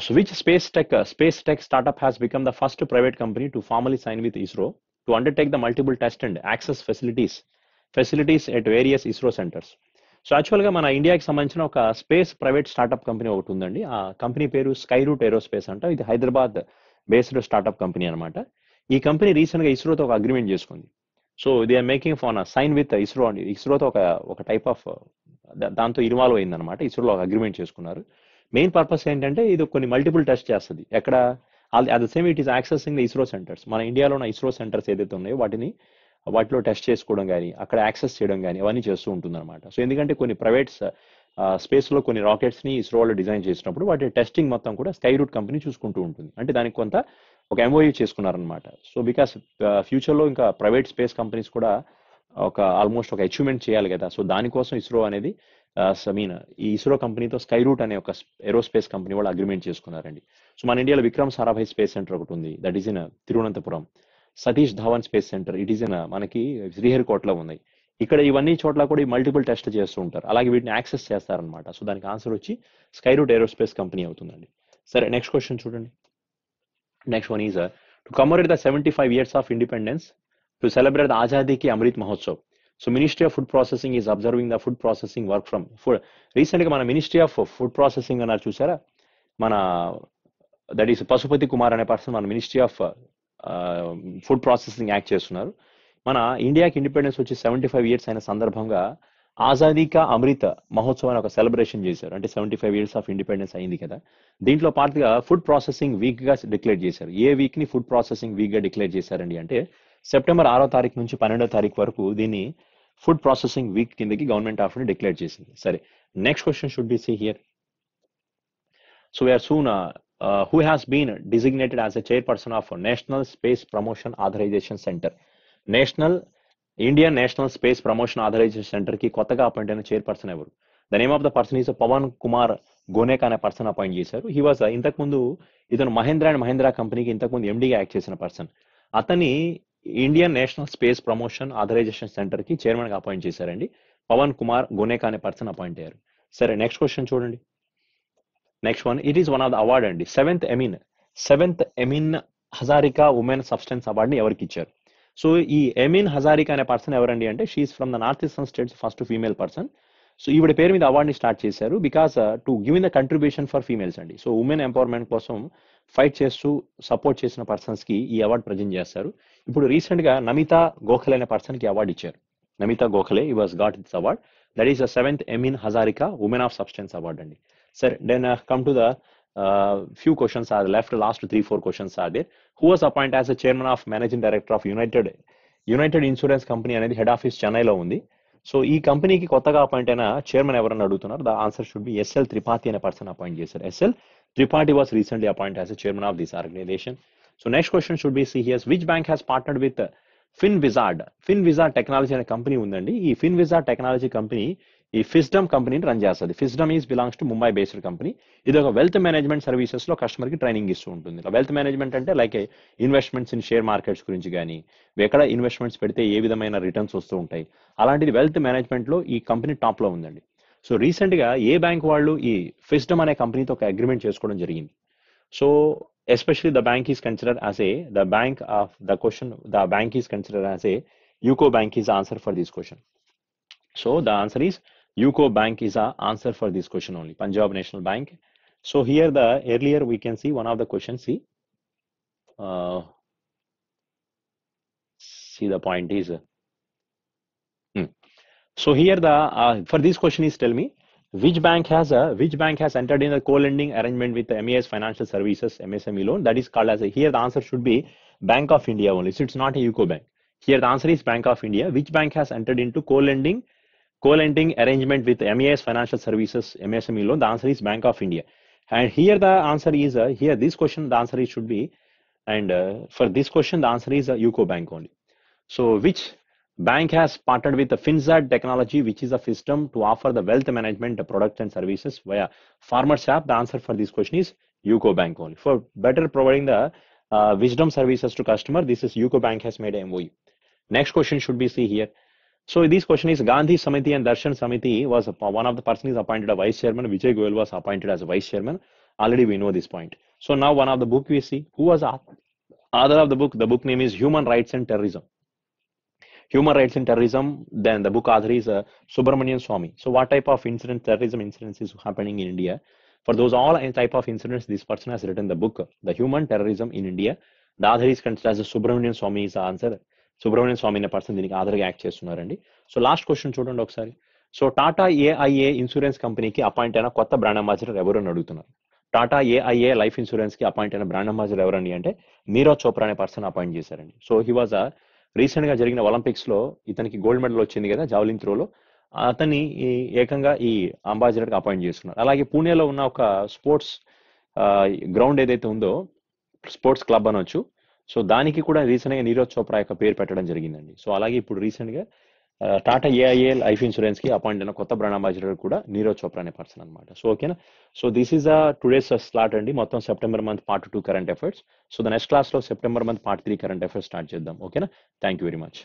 So which space tech startup has become the first private company to formally sign with ISRO to undertake the multiple test and access facilities at various ISRO centers? So యాక్చువల్గా మన ఇండియాకి సంబంధించిన ఒక space private startup company ఒకటి ఉందండి. ఆ company పేరు sky route aerospace అంట. ఇది హైదరాబాద్ బేస్డ్ స్టార్ట్అప్ కంపెనీ అనమాట. ఈ కంపెనీ రీసెంట్ గా ఇస్రోతో ఒక అగ్రిమెంట్ చేసుకుంది. So they are making fan sign with ISRO అండి. ఇస్రోతో ఒక టైప్ ఆఫ్ దాంతో ఇన్వాల్వ్ అయిందనమాట. ఇస్రోలో ఒక అగ్రిమెంట్ చేసుకున్నారు. మెయిన్ పర్పస్ ఏంటంటే ఇది కొన్ని మల్టిపుల్ టెస్ట్ చేస్తుంది. ఎక్కడ? At the same it is accessing the ISRO centres. మన ఇండియాలో ఉన్న ఇస్రో సెంటర్స్ ఏదైతే ఉన్నాయో వాటిలో టెస్ట్ చేసుకోవడం కానీ, అక్కడ యాక్సెస్ చేయడం కానీ అవన్నీ చేస్తూ ఉంటుంది అనమాట. సో ఎందుకంటే కొన్ని ప్రైవేట్ స్పేస్ లో కొన్ని రాకెట్స్ ని ఇస్రో వాళ్ళు డిజైన్ చేసినప్పుడు వాటి టెస్టింగ్ మొత్తం కూడా స్కై రూట్ కంపెనీ చూసుకుంటూ ఉంటుంది. అంటే దానికి కొంత ఒక MOU చేసుకున్నారనమాట. సో బికాస్ ఫ్యూచర్ లో ఇంకా ప్రైవేట్ స్పేస్ కంపెనీస్ కూడా ఆల్మోస్ట్ ఒక అచీవ్మెంట్ చేయాలి కదా. సో దానికోసం ఇస్రో అనేది ఈ ఇస్రో కంపెనీతో స్కై రూట్ అనే ఒక ఏరోస్పేస్ కంపెనీ వాళ్ళు అగ్రిమెంట్ చేసుకున్నారండి. సో మన ఇండియాలో విక్రమ్ సారాభాయ్ స్పేస్ సెంటర్ ఒకటి ఉంది, that is in Thiruvananthapuram. Satish Dhawan space centre it is in మనకి శ్రీహరికోటలో ఉన్నాయి. ఇక్కడ ఇవన్నీ చోట్ల కూడా మల్టిపుల్ టెస్ట్ చేస్తూ ఉంటారు, అలాగే వీటిని యాక్సెస్ చేస్తారనమాట. సో దానికి ఆన్సర్ వచ్చి స్కై రూట్ ఏరోస్పేస్ కంపెనీ అవుతుందండి. సరే నెక్స్ట్ క్వశ్చన్ చూడండి. Next one is to commemorate the 75 years of independence to celebrate the Azadi ki Amrit Mahotsav. So ministry of food processing is observing the food processing work from food. Recent గా మన ministry of food processing అన్నారు చూసారా, మన that is Pashupati Kumar అనే person మన ministry of food processing act చేస్తున్నారు. మన ఇండియాకి ఇండిపెండెన్స్ వచ్చి 75 years అయిన సందర్భంగా ఆజాదీ కా అమృత్ మహోత్సవ్ అని ఒక సెలబ్రేషన్ చేశారు. అంటే 75 years ఆఫ్ ఇండిపెండెన్స్ అయింది కదా. దీంట్లో పార్ట్గా ఫుడ్ ప్రాసెసింగ్ వీక్ గా డిక్లేర్ చేశారు. ఏ వీక్ ని ఫుడ్ ప్రాసెసింగ్ వీక్ గా డిక్లేర్ చేశారండి అంటే సెప్టెంబర్ 6వ తారీఖు నుంచి 12వ తారీఖు వరకు దీన్ని ఫుడ్ ప్రాసెసింగ్ వీక్ కిందకి గవర్నమెంట్ ఆఫ్ ఇండియా డిక్లేర్ చేసింది. సరే next question should be see here. So we are soon who has been designated as a chairperson of National Space Promotion Authorization Center. Indian National Space Promotion Authorization Center కి కొత్తగా appoint అయిన chairperson ఎవరు? The name of the person is Pawan Kumar Goenka అనే person appoint చేశారు. He was ఇంతకుముందు ఇతను Mahindra and Mahindra కంపెనీకి ఇంతకుముందు ఎండీగా యాక్ట్ చేసిన పర్సన్. అతన్ని Indian national space promotion authorization centre కి చైర్మన్ గా అపాయింట్ చేశారండి. పవన్ కుమార్ గోనేకా అనే పర్సన్ అపాయింట్ అయ్యారు. సరే నెక్స్ట్ క్వశ్చన్ చూడండి. Next one, it is one of the award అండి. Seventh Yamin Hazarika women substance అవార్డుని ఎవరికి ఇచ్చారు? సో ఈ ఎమిన్ హజారికా అనే పర్సన్ ఎవరండి అంటే she is from the north eastern states first female person. So ఈవిడ పేరు మీద అవార్డుని స్టార్ట్ చేశారు because to give in the contribution for females అండి. సో ఉమెన్ ఎంపవర్మెంట్ కోసం ఫైట్ చేస్తూ సపోర్ట్ చేసిన పర్సన్స్ కి ఈ అవార్డు ప్రజెంట్ చేస్తారు. ఇప్పుడు రీసెంట్ గా నమితా గోఖలే అనే పర్సన్ కి అవార్డు ఇచ్చారు. నమితా గోఖలే ఈ was got this award. That is the 7th Yamin Hazarika women of substance award అండి. సరే then come to the few questions are left. Last 3-4 questions are there. Who was appointed as the chairman of managing director of United insurance company అనేది head office చెన్నైలో ఉంది. So ఈ కంపెనీకి కొత్తగా appoint అయిన chairman ఎవరని అడుగుతున్నారు. The answer should be SL Tripathi అనే పర్సన్ అపాయింట్ చేశారు. SL Tripathi was recently appoint as chairman of this organization. So next question should be C here's which bank has partnered with FinWizard technology అనే company ఉందండి. ఈ ఫిన్విజార్డ్ technology company ఈ ఫిస్డమ్ కంపెనీని run చేస్తుంది. Fisdom is belongs to Mumbai based company. ఇది ఒక wealth management services లో customer కి ట్రైనింగ్ ఇస్తూ ఉంటుంది. వెల్త్ మేనేజ్మెంట్ అంటే like investments in share markets గురించి కానీ, ఎక్కడ ఇన్వెస్ట్మెంట్స్ పెడితే ఏ విధమైన రిటర్న్స్ వస్తూ ఉంటాయి, అలాంటిది వెల్త్ మేనేజ్మెంట్ లో ఈ కంపెనీ టాప్ లో ఉందండి. సో రీసెంట్ గా ఏ బ్యాంక్ వాళ్ళు ఈ ఫిస్డమ్ అనే కంపెనీతో ఒక అగ్రిమెంట్ చేసుకోవడం జరిగింది. So especially the bank is considered as the bank is considered as UCO bank is answer for this question. So the answer is UCO Bank is the answer for this question only. Punjab National Bank. So here earlier we can see one of the questions. See the point is. So here for this question is tell me which bank has entered in a co-lending arrangement with the MAS Financial Services MSME loan, that is called as here the answer should be Bank of India only. So it's not a UCO Bank. Here the answer is Bank of India. Which bank has entered into co-lending arrangement with MAS Financial Services MSME loan? The answer is Bank of India. And here the answer is here this question the answer is should be, and for this question the answer is UCO Bank only. So which bank has partnered with the Finzad Technology, which is a system to offer the wealth management products and services via Farmers app? The answer for this question is UCO Bank only. For better providing the wisdom services to customer, this is UCO Bank has made a MOU. Next question should be see here. So this question is Gandhi Samiti and Darshan Samiti was one of the person is appointed a vice chairman. Vijay Goyal was appointed as a vice chairman. Already we know this point. So now one of the book we see who was author of the book. The book name is Human Rights and Terrorism. Then the book author is Subramanian Swamy. So what type of terrorism incidents is happening in India? For those all type of incidents, this person has written the book, The Human Terrorism in India. The author is considered as Subramanian Swamy is the answer. Subrahmanyam Swamy అనే person దీనికి ఆధార్గా act చేస్తున్నారండి. So last question చూడండి ఒకసారి. So Tata AIA insurance కంపెనీకి appoint అయిన కొత్త brand ambassador ఎవరు అని అడుగుతున్నారు. టాటా ఏఐఏ లైఫ్ ఇన్సూరెన్స్ కి అపాయింట్ అయిన బ్రాండ్ అంబాసిడర్ ఎవరండి అంటే నీరజ్ చోప్రా అనే పర్సన్ అపాయింట్ చేశారండి. సో హీ వాజ్ రీసెంట్ గా జరిగిన ఒలింపిక్స్ లో ఇతనికి గోల్డ్ మెడల్ వచ్చింది కదా జావలిన్ త్రోలో, అతన్ని ఏకంగా ఈ అంబాసిడర్ కి అపాయింట్ చేస్తున్నారు. అలాగే పూణేలో ఉన్న ఒక స్పోర్ట్స్ గ్రౌండ్ ఏదైతే ఉందో స్పోర్ట్స్ క్లబ్ అనొచ్చు, సో దానికి కూడా రీసెంట్ గా నీరజ్ చోప్రా యొక్క పేరు పెట్టడం జరిగిందండి. సో అలాగే ఇప్పుడు రీసెంట్ గా టాటా ఏఐఏ లైఫ్ ఇన్సూరెన్స్ కి అపాయింట్ అయిన కొత్త బ్రాండ్ అంబాసిడర్ కూడా నీరజ్ చోప్రా అనే పర్సన్ అనమాట. సో ఓకేనా. So this is today's slot అండి. మొత్తం September month part 2 current affairs. So the next class లో September month part 3 current affairs start చేద్దాం. ఓకేనా. Thank you very much.